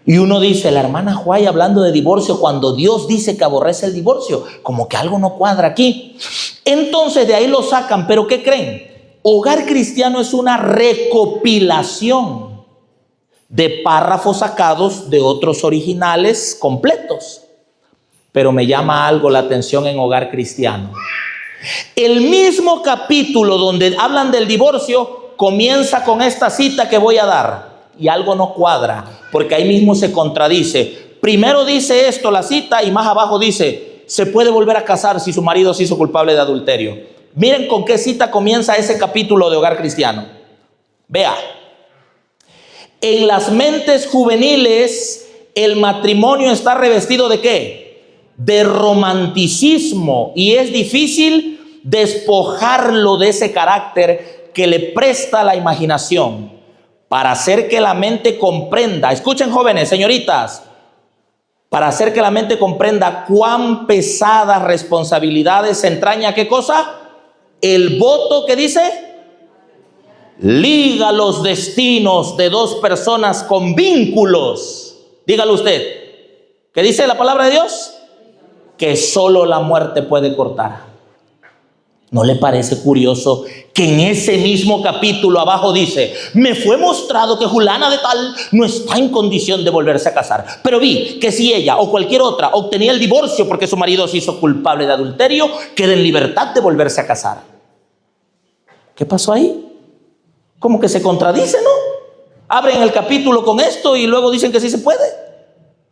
Y uno dice, la hermana Juay hablando de divorcio cuando Dios dice que aborrece el divorcio. Como que algo no cuadra aquí. Entonces de ahí lo sacan. ¿Pero qué creen? Hogar Cristiano es una recopilación de párrafos sacados de otros originales completos. Pero me llama algo la atención en Hogar Cristiano. El mismo capítulo donde hablan del divorcio comienza con esta cita que voy a dar. Y algo no cuadra, porque ahí mismo se contradice. Primero dice esto, la cita, y más abajo dice, se puede volver a casar si su marido se hizo culpable de adulterio. Miren con qué cita comienza ese capítulo de Hogar Cristiano. Vea, en las mentes juveniles el matrimonio está revestido ¿de qué? De romanticismo, y es difícil despojarlo de ese carácter que le presta la imaginación para hacer que la mente comprenda. Escuchen, jóvenes, señoritas, para hacer que la mente comprenda cuán pesadas responsabilidades entraña, ¿qué cosa? El voto que dice, liga los destinos de dos personas con vínculos. Dígalo usted. ¿Qué dice la palabra de Dios? Que solo la muerte puede cortar. ¿No le parece curioso que en ese mismo capítulo abajo dice, me fue mostrado que fulana de tal no está en condición de volverse a casar, pero vi que si ella o cualquier otra obtenía el divorcio porque su marido se hizo culpable de adulterio, queda en libertad de volverse a casar? ¿Qué pasó ahí? Como que se contradice, ¿no? Abren el capítulo con esto y luego dicen que sí se puede.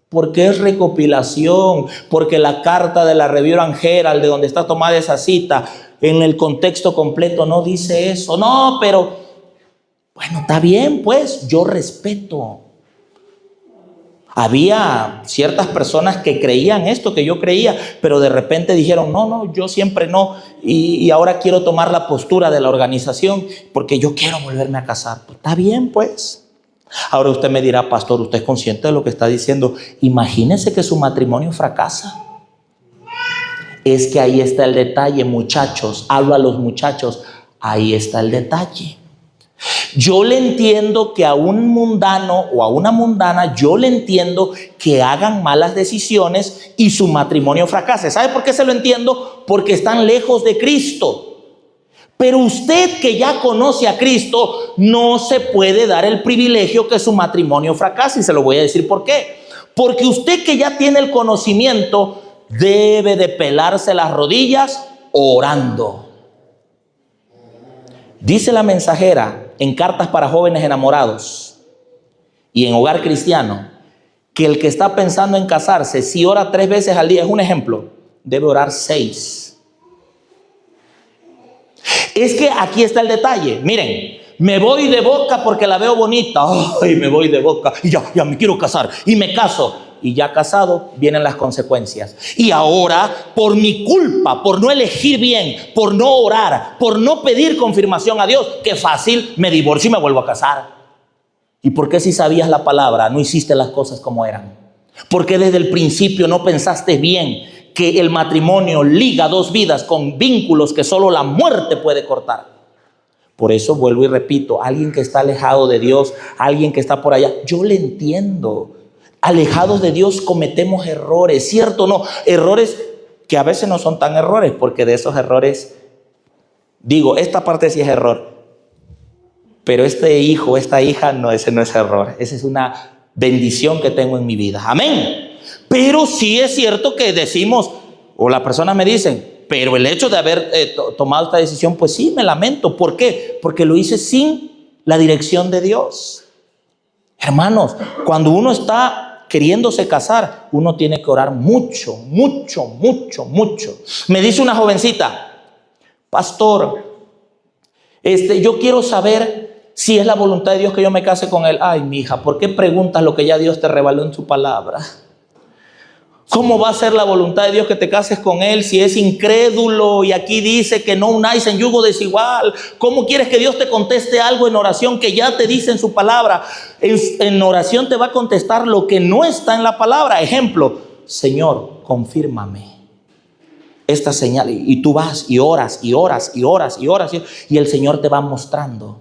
Porque es recopilación, porque la carta de la Review and Herald, de donde está tomada esa cita, en el contexto completo no dice eso. No, pero bueno, está bien, pues yo respeto. Había ciertas personas que creían esto que yo creía, pero de repente dijeron, no, yo siempre no, y ahora quiero tomar la postura de la organización porque yo quiero volverme a casar. Pues está bien, pues. Ahora usted me dirá, pastor, ¿usted es consciente de lo que está diciendo? Imagínese que su matrimonio fracasa. Es que ahí está el detalle, muchachos. Hablo a los muchachos. Ahí está el detalle. Yo le entiendo que a un mundano o a una mundana, yo le entiendo que hagan malas decisiones y su matrimonio fracase. ¿Sabe por qué se lo entiendo? Porque están lejos de Cristo. Pero usted que ya conoce a Cristo, no se puede dar el privilegio que su matrimonio fracase. Y se lo voy a decir por qué. Porque usted que ya tiene el conocimiento, debe de pelarse las rodillas orando. Dice la Mensajera en Cartas para Jóvenes Enamorados y en Hogar Cristiano que el que está pensando en casarse, si ora 3 veces al día, es un ejemplo, debe orar 6. Es que aquí está el detalle. Miren, me voy de boca porque la veo bonita. Ay, me voy de boca y ya me quiero casar y me caso. Y ya casado vienen las consecuencias. Y ahora, por mi culpa, por no elegir bien, por no orar, por no pedir confirmación a Dios, qué fácil, me divorcio y me vuelvo a casar. ¿Y por qué si sabías la palabra no hiciste las cosas como eran? ¿Por qué desde el principio no pensaste bien que el matrimonio liga 2 vidas con vínculos que solo la muerte puede cortar? Por eso vuelvo y repito, alguien que está alejado de Dios, alguien que está por allá, yo le entiendo. Alejados de Dios cometemos errores, ¿cierto o no? Errores que a veces no son tan errores, porque de esos errores, digo, esta parte sí es error, pero este hijo, esta hija, no, ese no es error. Esa es una bendición que tengo en mi vida. Amén. Pero sí es cierto que decimos, o las personas me dicen, pero el hecho de haber tomado esta decisión, pues sí, me lamento. ¿Por qué? Porque lo hice sin la dirección de Dios. Hermanos, cuando uno está queriéndose casar, uno tiene que orar mucho, mucho, mucho, mucho. Me dice una jovencita, pastor, yo quiero saber si es la voluntad de Dios que yo me case con él. Ay, mi hija, ¿por qué preguntas lo que ya Dios te reveló en su palabra? ¿Cómo va a ser la voluntad de Dios que te cases con él si es incrédulo y aquí dice que no unáis en yugo desigual? ¿Cómo quieres que Dios te conteste algo en oración que ya te dice en su palabra? En oración te va a contestar lo que no está en la palabra. Ejemplo, Señor, confírmame esta señal. Y tú vas y oras y oras y oras y oras y el Señor te va mostrando.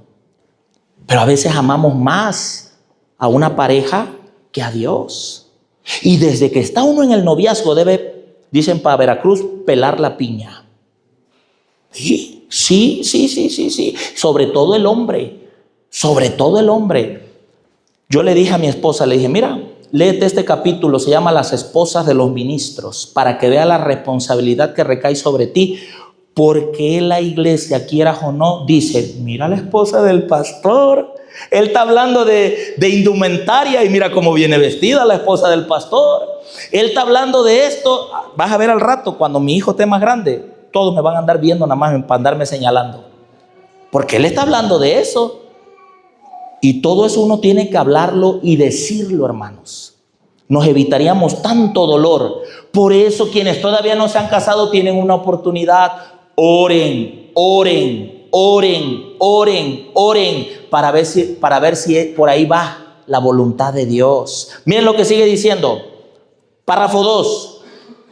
Pero a veces amamos más a una pareja que a Dios. Y desde que está uno en el noviazgo debe, dicen para Veracruz, pelar la piña. Sí. Sobre todo el hombre. Yo le dije a mi esposa, le dije, mira, léete este capítulo, se llama Las esposas de los ministros, para que vea la responsabilidad que recae sobre ti, porque la iglesia, quieras o no, dice, mira la esposa del pastor, él está hablando de indumentaria y mira cómo viene vestida la esposa del pastor, él está hablando de esto. Vas a ver al rato, cuando mi hijo esté más grande, todos me van a andar viendo nada más para andarme señalando, porque él está hablando de eso. Y todo eso uno tiene que hablarlo y decirlo, hermanos. Nos evitaríamos tanto dolor. Por eso quienes todavía no se han casado tienen una oportunidad. Oren, oren, oren, oren, oren, para ver si por ahí va la voluntad de Dios. Miren lo que sigue diciendo. Párrafo 2.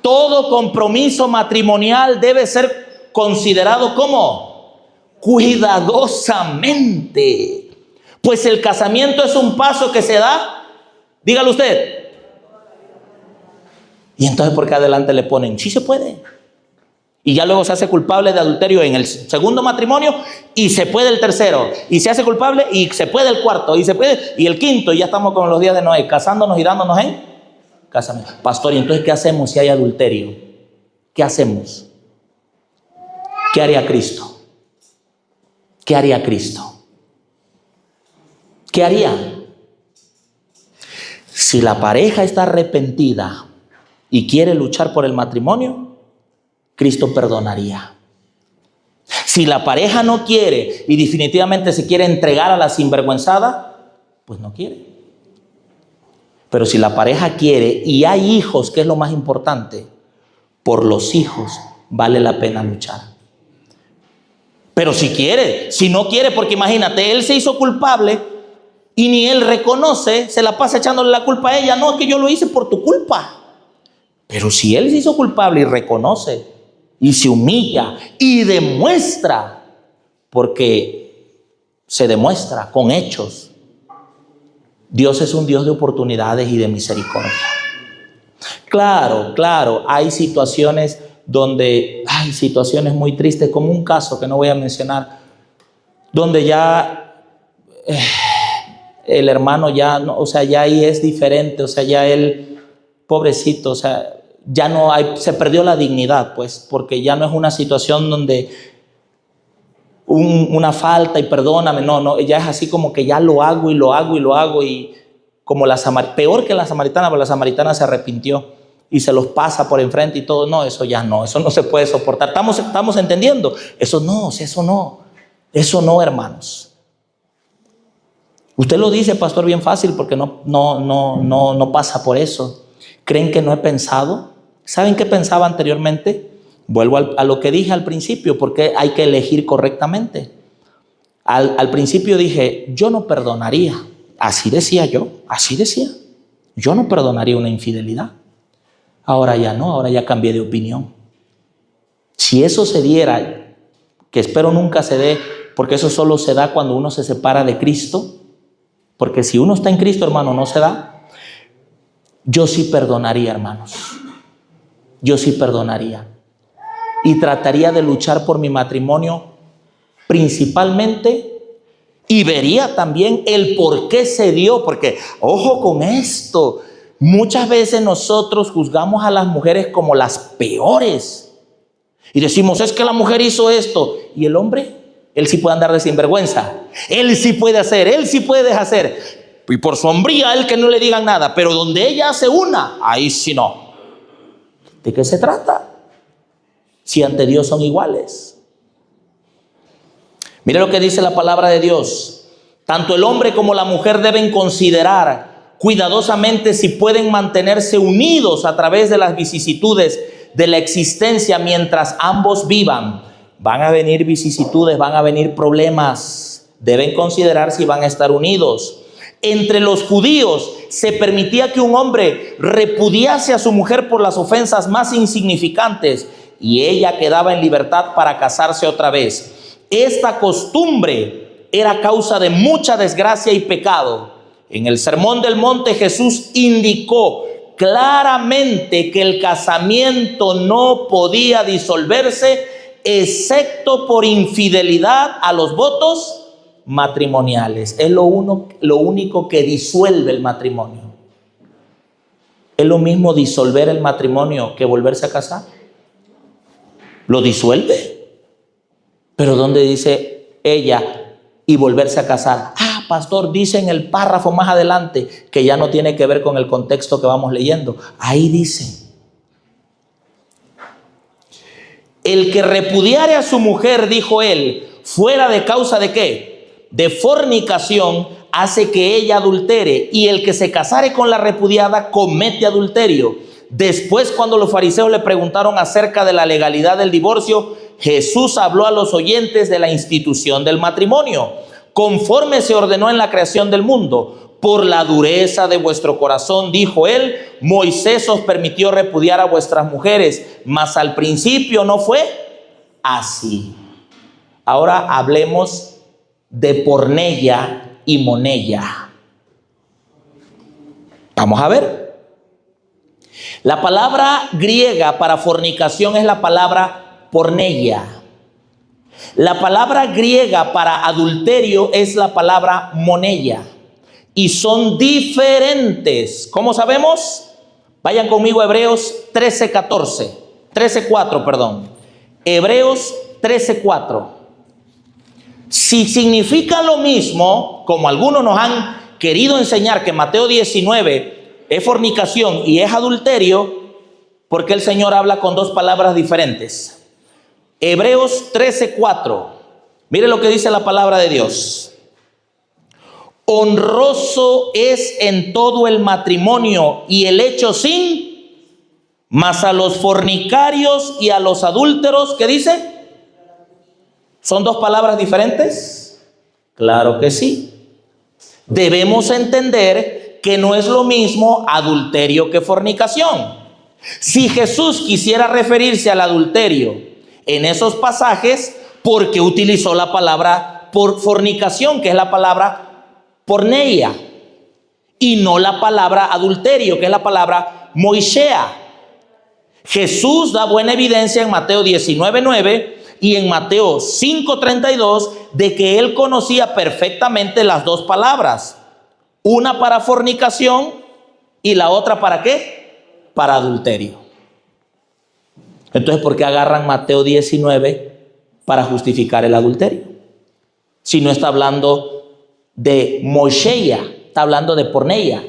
Todo compromiso matrimonial debe ser considerado como cuidadosamente. Pues el casamiento es un paso que se da, dígalo usted. Y entonces, ¿por qué adelante le ponen? Sí se puede. Y ya luego se hace culpable de adulterio en el segundo matrimonio y se puede el tercero. Y se hace culpable y se puede el cuarto y se puede y el quinto. Y ya estamos con los días de Noé, casándonos y dándonos en casamiento. Pastor, ¿y entonces qué hacemos si hay adulterio? ¿Qué hacemos? ¿Qué haría Cristo? ¿Qué haría Cristo? ¿Qué haría? Si la pareja está arrepentida y quiere luchar por el matrimonio, Cristo perdonaría. Si la pareja no quiere y definitivamente se quiere entregar a la sinvergüenzada, pues no quiere. Pero si la pareja quiere y hay hijos, que es lo más importante, por los hijos vale la pena luchar. Pero si quiere, si no quiere, porque imagínate, él se hizo culpable y ni él reconoce, se la pasa echándole la culpa a ella. No, es que yo lo hice por tu culpa. Pero si él se hizo culpable y reconoce y se humilla y demuestra, porque se demuestra con hechos, Dios es un Dios de oportunidades y de misericordia. Claro, hay situaciones donde hay situaciones muy tristes, como un caso que no voy a mencionar, donde ya el hermano ya no, o sea, ya ahí es diferente, o sea, ya él, pobrecito, o sea, ya no hay, se perdió la dignidad, pues, porque ya no es una situación donde una falta y perdóname, no, ya es así como que ya lo hago y como peor que la samaritana, pero la samaritana se arrepintió y se los pasa por enfrente y todo. No, eso no se puede soportar. ¿Estamos entendiendo? Eso no, hermanos. Usted lo dice, pastor, bien fácil, porque no pasa por eso. ¿Creen que no he pensado? ¿Saben qué pensaba anteriormente? Vuelvo a lo que dije al principio, porque hay que elegir correctamente. Al principio dije, yo no perdonaría. Así decía. Yo no perdonaría una infidelidad. Ahora ya no, ahora ya cambié de opinión. Si eso se diera, que espero nunca se dé, porque eso solo se da cuando uno se separa de Cristo, porque si uno está en Cristo, hermano, no se da. Yo sí perdonaría, hermanos. Yo sí perdonaría. Y trataría de luchar por mi matrimonio principalmente, y vería también el por qué se dio, porque ojo con esto, muchas veces nosotros juzgamos a las mujeres como las peores y decimos, es que la mujer hizo esto, y el hombre, él sí puede andar de sinvergüenza, él sí puede hacer, él sí puede deshacer, y por su hombría él que no le digan nada, pero donde ella hace ahí sí no. ¿De qué se trata? Si ante Dios son iguales. Mire lo que dice la palabra de Dios. Tanto el hombre como la mujer deben considerar cuidadosamente si pueden mantenerse unidos a través de las vicisitudes de la existencia mientras ambos vivan. Van a venir vicisitudes, van a venir problemas. Deben considerar si van a estar unidos. Entre los judíos se permitía que un hombre repudiase a su mujer por las ofensas más insignificantes y ella quedaba en libertad para casarse otra vez. Esta costumbre era causa de mucha desgracia y pecado. En el Sermón del Monte Jesús indicó claramente que el casamiento no podía disolverse excepto por infidelidad a los votos matrimoniales. Es lo único que disuelve el matrimonio. ¿Es lo mismo disolver el matrimonio que volverse a casar? Lo disuelve. Pero ¿dónde dice ella y volverse a casar? Ah, pastor, dice en el párrafo más adelante, que ya no tiene que ver con el contexto que vamos leyendo. Ahí dice: el que repudiare a su mujer, dijo él, fuera de causa de ¿qué? De fornicación, hace que ella adultere, y el que se casare con la repudiada comete adulterio. Después, cuando los fariseos le preguntaron acerca de la legalidad del divorcio, Jesús habló a los oyentes de la institución del matrimonio, conforme se ordenó en la creación del mundo. Por la dureza de vuestro corazón, dijo él, Moisés os permitió repudiar a vuestras mujeres, mas al principio no fue así. Ahora hablemos de porneia y monella. Vamos a ver. La palabra griega para fornicación es la palabra porneia. La palabra griega para adulterio es la palabra monella. Y son diferentes. ¿Cómo sabemos? Vayan conmigo a Hebreos 13:4, perdón. Hebreos 13:4. Si significa lo mismo, como algunos nos han querido enseñar que Mateo 19 es fornicación y es adulterio, ¿por qué el Señor habla con dos palabras diferentes? Hebreos 13:4. Mire lo que dice la palabra de Dios. Honroso es en todo el matrimonio y el hecho sin, mas a los fornicarios y a los adúlteros, ¿qué dice? ¿Son dos palabras diferentes? Claro que sí. Debemos entender que no es lo mismo adulterio que fornicación. Si Jesús quisiera referirse al adulterio en esos pasajes, ¿por qué utilizó la palabra por fornicación, que es la palabra porneia, y no la palabra adulterio, que es la palabra moishea? Jesús da buena evidencia en Mateo 19:9 y en Mateo 5:32 de que él conocía perfectamente las dos palabras, una para fornicación y la otra ¿para qué? Para adulterio. Entonces, ¿por qué agarran Mateo 19 para justificar el adulterio? Si no está hablando de moishea, está hablando de porneia.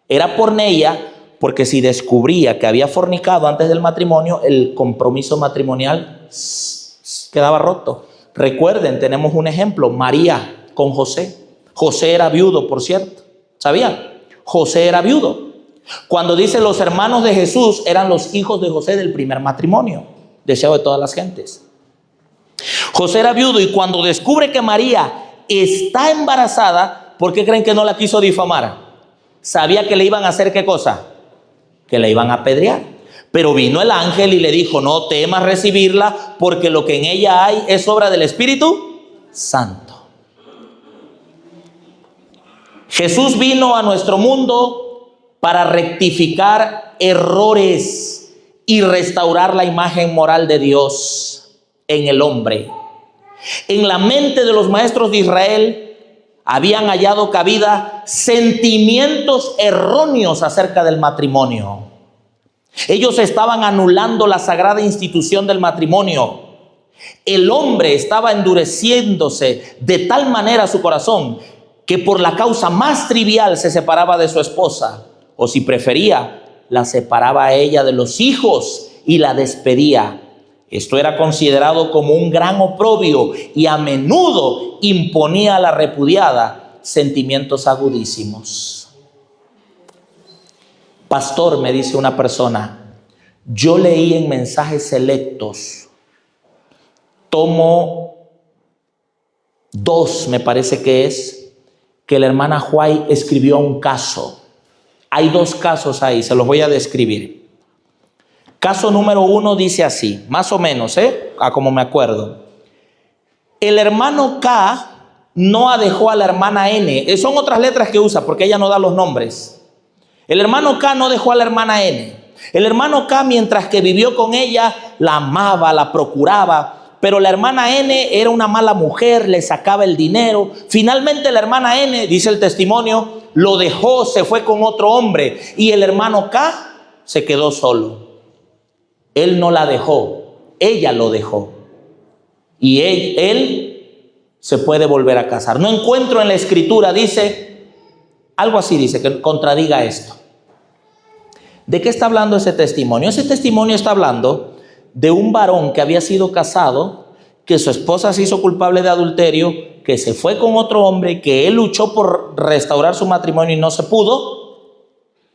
Era porneia porque si descubría que había fornicado antes del matrimonio, el compromiso matrimonial quedaba roto. Recuerden, tenemos un ejemplo, María con José. José era viudo, por cierto. ¿Sabían? José era viudo. Cuando dice los hermanos de Jesús eran los hijos de José del primer matrimonio, deseado de todas las gentes. José era viudo y cuando descubre que María está embarazada, ¿por qué creen que no la quiso difamar? Sabía que le iban a hacer ¿qué cosa? Que la iban a apedrear. Pero vino el ángel y le dijo, no temas recibirla, porque lo que en ella hay es obra del Espíritu Santo. Jesús vino a nuestro mundo para rectificar errores y restaurar la imagen moral de Dios en el hombre. En la mente de los maestros de Israel habían hallado cabida sentimientos erróneos acerca del matrimonio. Ellos estaban anulando la sagrada institución del matrimonio. El hombre estaba endureciéndose de tal manera su corazón que por la causa más trivial se separaba de su esposa, o si prefería, la separaba a ella de los hijos y la despedía. Esto era considerado como un gran oprobio y a menudo imponía a la repudiada sentimientos agudísimos. Pastor, me dice una persona, yo leí en mensajes selectos, tomo 2, me parece que es, que la hermana Juay escribió un caso. Hay 2 casos ahí, se los voy a describir. Caso número 1 dice así, más o menos, a como me acuerdo. El hermano K no dejó a la hermana N. Son otras letras que usa porque ella no da los nombres. El hermano K no dejó a la hermana N. El hermano K, mientras que vivió con ella, la amaba, la procuraba, pero la hermana N era una mala mujer, le sacaba el dinero. Finalmente la hermana N, dice el testimonio, lo dejó, se fue con otro hombre, y el hermano K se quedó solo. Él no la dejó, ella lo dejó, y él se puede volver a casar. No encuentro en la escritura, dice, algo así dice, que contradiga esto. ¿De qué está hablando ese testimonio? Ese testimonio está hablando de un varón que había sido casado, que su esposa se hizo culpable de adulterio, que se fue con otro hombre, que él luchó por restaurar su matrimonio y no se pudo,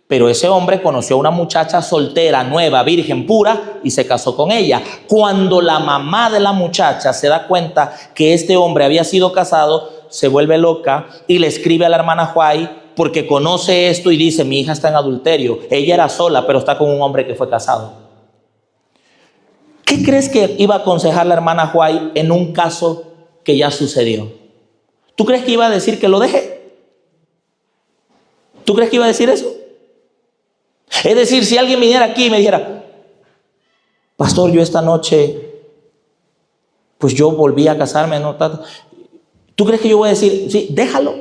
pero ese hombre conoció a una muchacha soltera, nueva, virgen, pura, y se casó con ella. Cuando la mamá de la muchacha se da cuenta que este hombre había sido casado, se vuelve loca y le escribe a la hermana Huay, porque conoce esto y dice, mi hija está en adulterio. Ella era sola, pero está con un hombre que fue casado. ¿Qué crees que iba a aconsejar la hermana Huay en un caso que ya sucedió? ¿Tú crees que iba a decir que lo deje? ¿Tú crees que iba a decir eso? Es decir, si alguien viniera aquí y me dijera, pastor, yo esta noche, pues yo volví a casarme, ¿no? ¿Tú crees que yo voy a decir, sí, déjalo?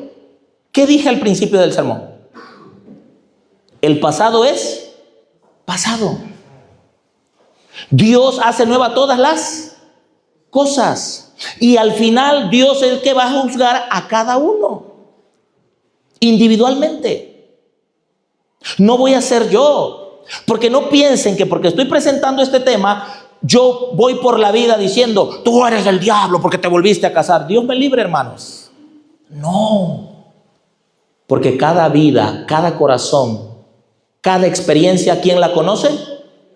¿Qué dije al principio del sermón? El pasado es pasado. Dios hace nueva todas las cosas. Y al final Dios es el que va a juzgar a cada uno individualmente. No voy a ser yo. Porque no piensen que porque estoy presentando este tema, yo voy por la vida diciendo, tú eres el diablo porque te volviste a casar. Dios me libre, hermanos. No. Porque cada vida, cada corazón, cada experiencia, ¿quién la conoce?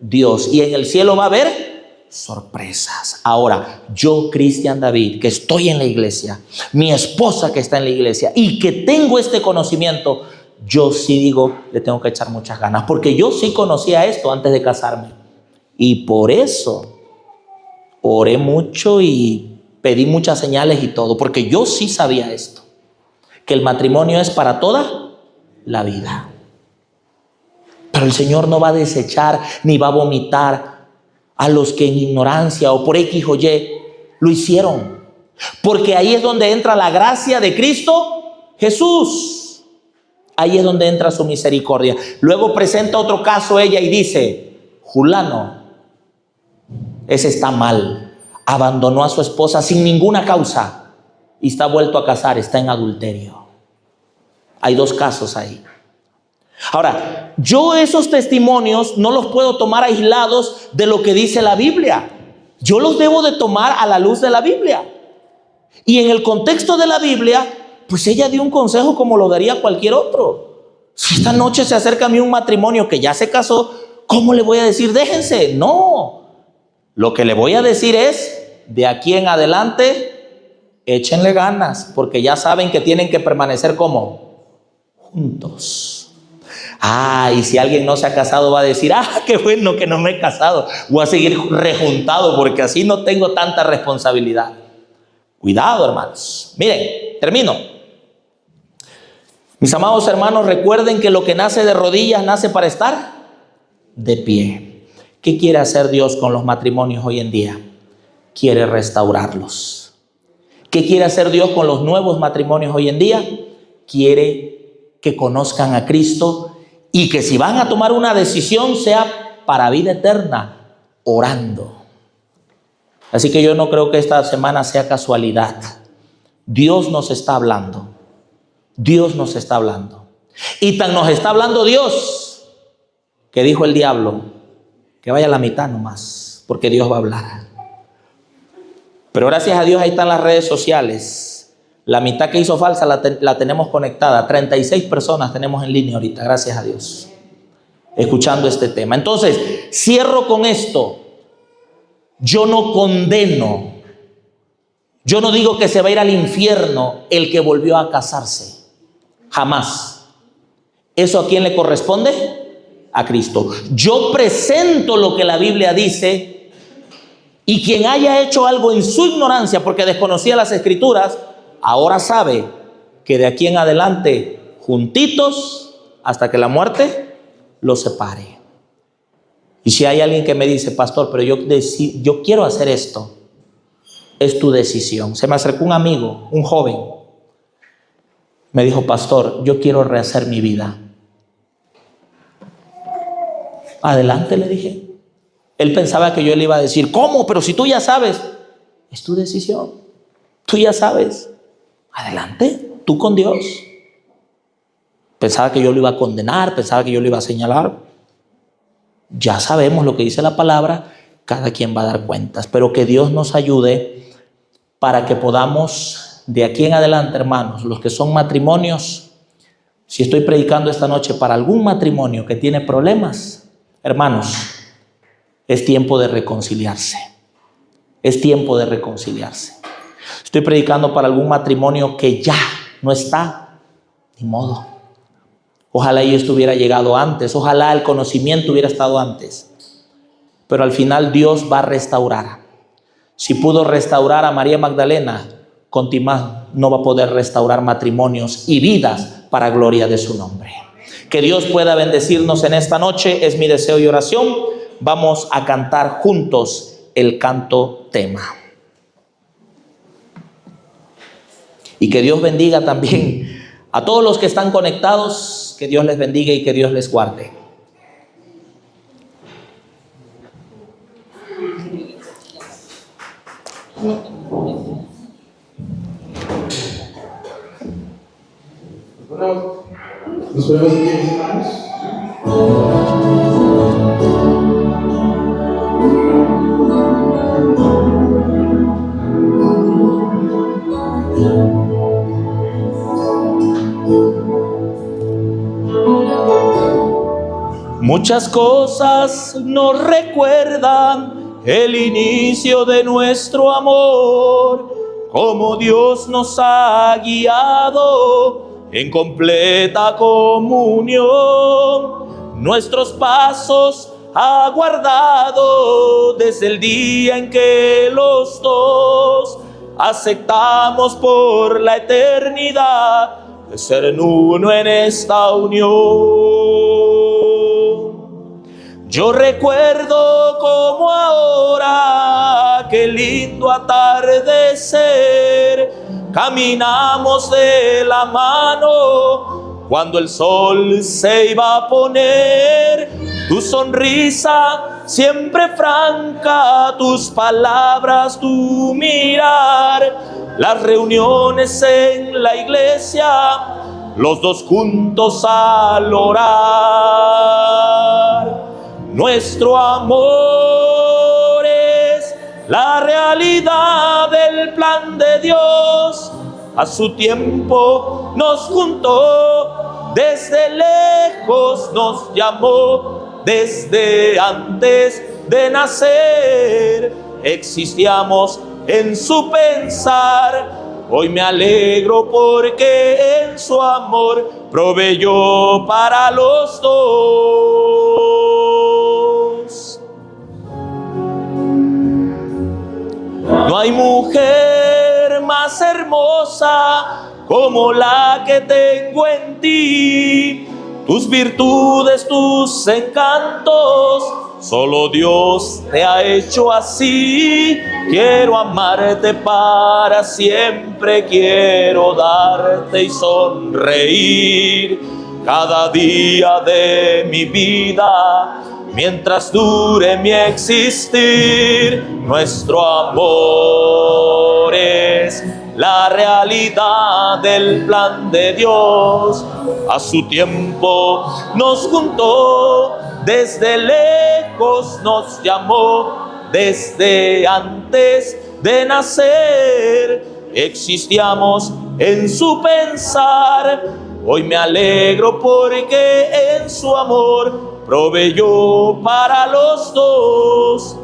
Dios. Y en el cielo va a haber sorpresas. Ahora, yo, Cristian David, que estoy en la iglesia, mi esposa que está en la iglesia y que tengo este conocimiento, yo sí digo, le tengo que echar muchas ganas. Porque yo sí conocía esto antes de casarme. Y por eso oré mucho y pedí muchas señales y todo. Porque yo sí sabía esto. Que el matrimonio es para toda la vida. Pero el Señor no va a desechar ni va a vomitar a los que en ignorancia o por X o Y lo hicieron. Porque ahí es donde entra la gracia de Cristo Jesús. Ahí es donde entra su misericordia. Luego presenta otro caso ella y dice, Julano, ese está mal. Abandonó a su esposa sin ninguna causa. Y está vuelto a casar, está en adulterio. Hay dos casos ahí. Ahora, yo esos testimonios no los puedo tomar aislados de lo que dice la Biblia. Yo los debo de tomar a la luz de la Biblia. Y en el contexto de la Biblia, pues ella dio un consejo como lo daría cualquier otro. Si esta noche se acerca a mí un matrimonio que ya se casó, ¿cómo le voy a decir déjense? No. Lo que le voy a decir es, de aquí en adelante, échenle ganas, porque ya saben que tienen que permanecer como juntos. Y si alguien no se ha casado va a decir, qué bueno que no me he casado, voy a seguir rejuntado porque así no tengo tanta responsabilidad. Cuidado, hermanos. Miren, termino. Mis amados hermanos, recuerden que lo que nace de rodillas nace para estar de pie. ¿Qué quiere hacer Dios con los matrimonios hoy en día? Quiere restaurarlos. ¿Qué quiere hacer Dios con los nuevos matrimonios hoy en día? Quiere que conozcan a Cristo y que si van a tomar una decisión sea para vida eterna, orando. Así que yo no creo que esta semana sea casualidad. Dios nos está hablando. Dios nos está hablando. Y tan nos está hablando Dios que dijo el diablo que vaya a la mitad nomás, porque Dios va a hablar. Pero gracias a Dios ahí están las redes sociales. La mitad que hizo falsa la tenemos conectada. 36 personas tenemos en línea ahorita, gracias a Dios, escuchando este tema. Entonces, cierro con esto. Yo no condeno. Yo no digo que se va a ir al infierno el que volvió a casarse. Jamás. ¿Eso a quién le corresponde? A Cristo. Yo presento lo que la Biblia dice. Y quien haya hecho algo en su ignorancia porque desconocía las Escrituras, ahora sabe que de aquí en adelante, juntitos, hasta que la muerte los separe. Y si hay alguien que me dice, pastor, pero yo quiero hacer esto, es tu decisión. Se me acercó un amigo, un joven. Me dijo: pastor, yo quiero rehacer mi vida. Adelante, le dije. Él pensaba que yo le iba a decir: ¿cómo? Pero si tú ya sabes. Es tu decisión. Tú ya sabes. Adelante, tú con Dios. Pensaba que yo lo iba a condenar, pensaba que yo lo iba a señalar. Ya sabemos lo que dice la palabra, cada quien va a dar cuentas, pero que Dios nos ayude para que podamos, de aquí en adelante, hermanos, los que son matrimonios, si estoy predicando esta noche para algún matrimonio que tiene problemas, hermanos, es tiempo de reconciliarse. Es tiempo de reconciliarse. Estoy predicando para algún matrimonio que ya no está, ni modo. Ojalá yo estuviera llegado antes, ojalá el conocimiento hubiera estado antes. Pero al final Dios va a restaurar. Si pudo restaurar a María Magdalena, con Timán no va a poder restaurar matrimonios y vidas para gloria de su nombre. Que Dios pueda bendecirnos en esta noche, es mi deseo y oración. Vamos a cantar juntos el canto tema. Y que Dios bendiga también a todos los que están conectados, que Dios les bendiga y que Dios les guarde. Nos ponemos en pie, mis hermanos. Muchas cosas nos recuerdan el inicio de nuestro amor, cómo Dios nos ha guiado en completa comunión. Nuestros pasos ha guardado desde el día en que los dos aceptamos por la eternidad de ser en uno en esta unión. Yo recuerdo como ahora aquel lindo atardecer, caminamos de la mano cuando el sol se iba a poner. Tu sonrisa siempre franca, tus palabras, tu mirar, las reuniones en la iglesia, los dos juntos al orar. Nuestro amor es la realidad del plan de Dios. A su tiempo nos juntó, desde lejos nos llamó, desde antes de nacer existíamos en su pensar. Hoy me alegro porque en su amor proveyó para los dos. No hay mujer más hermosa como la que tengo en ti. Tus virtudes, tus encantos, solo Dios te ha hecho así. Quiero amarte para siempre, quiero darte y sonreír cada día de mi vida, mientras dure mi existir. Nuestro amor es la realidad del plan de Dios. A su tiempo nos juntó, desde lejos nos llamó, desde antes de nacer existíamos en su pensar. Hoy me alegro porque en su amor proveyó para los dos.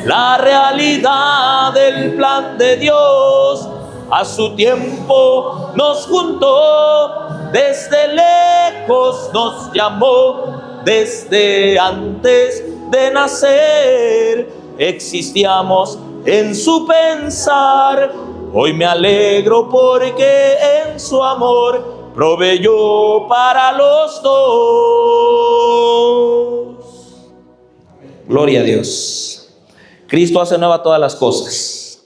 La realidad del plan de Dios, a su tiempo nos juntó, desde lejos nos llamó, desde antes de nacer existíamos en su pensar. Hoy me alegro porque en su amor proveyó para los dos. Gloria a Dios. Cristo hace nueva todas las cosas.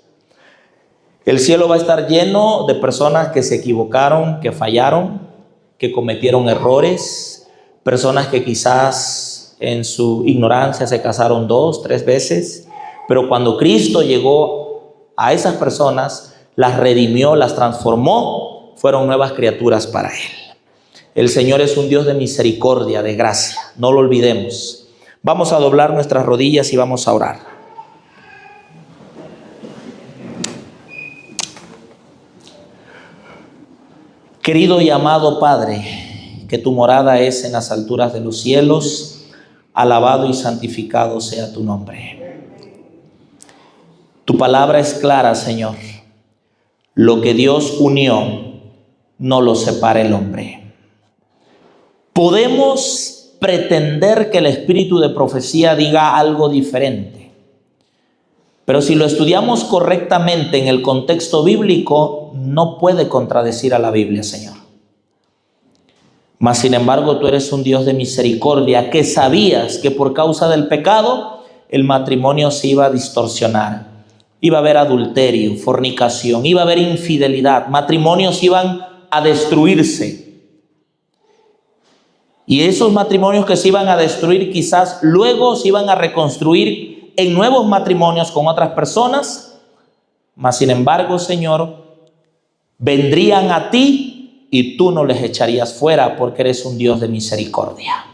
El cielo va a estar lleno de personas que se equivocaron, que fallaron, que cometieron errores, personas que quizás en su ignorancia se casaron 2, 3 veces, pero cuando Cristo llegó a esas personas, las redimió, las transformó, fueron nuevas criaturas para Él. El Señor es un Dios de misericordia, de gracia, no lo olvidemos. Vamos a doblar nuestras rodillas y vamos a orar. Querido y amado Padre, que tu morada es en las alturas de los cielos, alabado y santificado sea tu nombre. Tu palabra es clara, Señor. Lo que Dios unió, no lo separa el hombre. Podemos pretender que el espíritu de profecía diga algo diferente, pero si lo estudiamos correctamente en el contexto bíblico, no puede contradecir a la Biblia, Señor. Mas sin embargo, tú eres un Dios de misericordia, que sabías que por causa del pecado el matrimonio se iba a distorsionar. Iba a haber adulterio, fornicación, iba a haber infidelidad, matrimonios iban a destruirse. Y esos matrimonios que se iban a destruir quizás luego se iban a reconstruir en nuevos matrimonios con otras personas. Mas sin embargo, Señor, vendrían a ti y tú no les echarías fuera, porque eres un Dios de misericordia.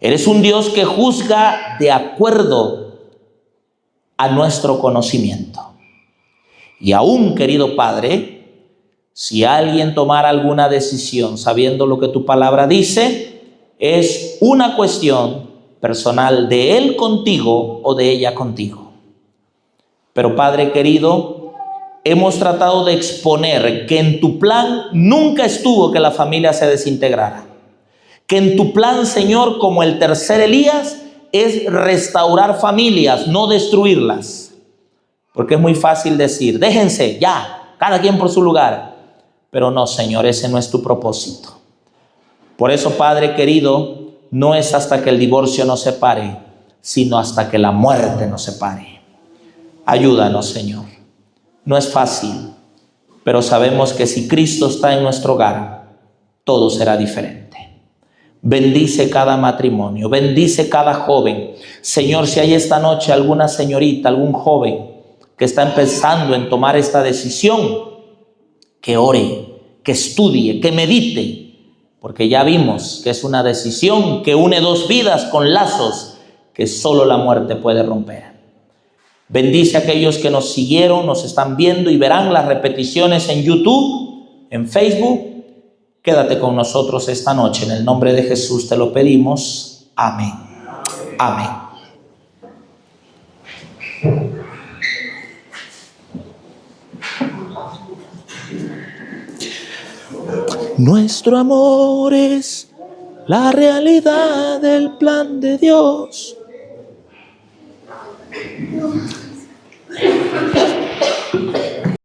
Eres un Dios que juzga de acuerdo a nuestro conocimiento. Y aún, querido Padre, si alguien tomara alguna decisión sabiendo lo que tu palabra dice, es una cuestión personal de él contigo o de ella contigo. Pero Padre querido, hemos tratado de exponer que en tu plan nunca estuvo que la familia se desintegrara. Que en tu plan, Señor, como el tercer Elías, es restaurar familias, no destruirlas. Porque es muy fácil decir, déjense ya, cada quien por su lugar. Pero no, Señor, ese no es tu propósito. Por eso, Padre querido, no es hasta que el divorcio nos separe, sino hasta que la muerte nos separe. Ayúdanos, Señor. No es fácil, pero sabemos que si Cristo está en nuestro hogar, todo será diferente. Bendice cada matrimonio, bendice cada joven. Señor, si hay esta noche alguna señorita, algún joven que está empezando en tomar esta decisión, que ore, que estudie, que medite, porque ya vimos que es una decisión que une 2 vidas con lazos que solo la muerte puede romper. Bendice a aquellos que nos siguieron, nos están viendo y verán las repeticiones en YouTube, en Facebook. Quédate con nosotros esta noche. En el nombre de Jesús te lo pedimos. Amén. Amén. Nuestro amor es la realidad del plan de Dios.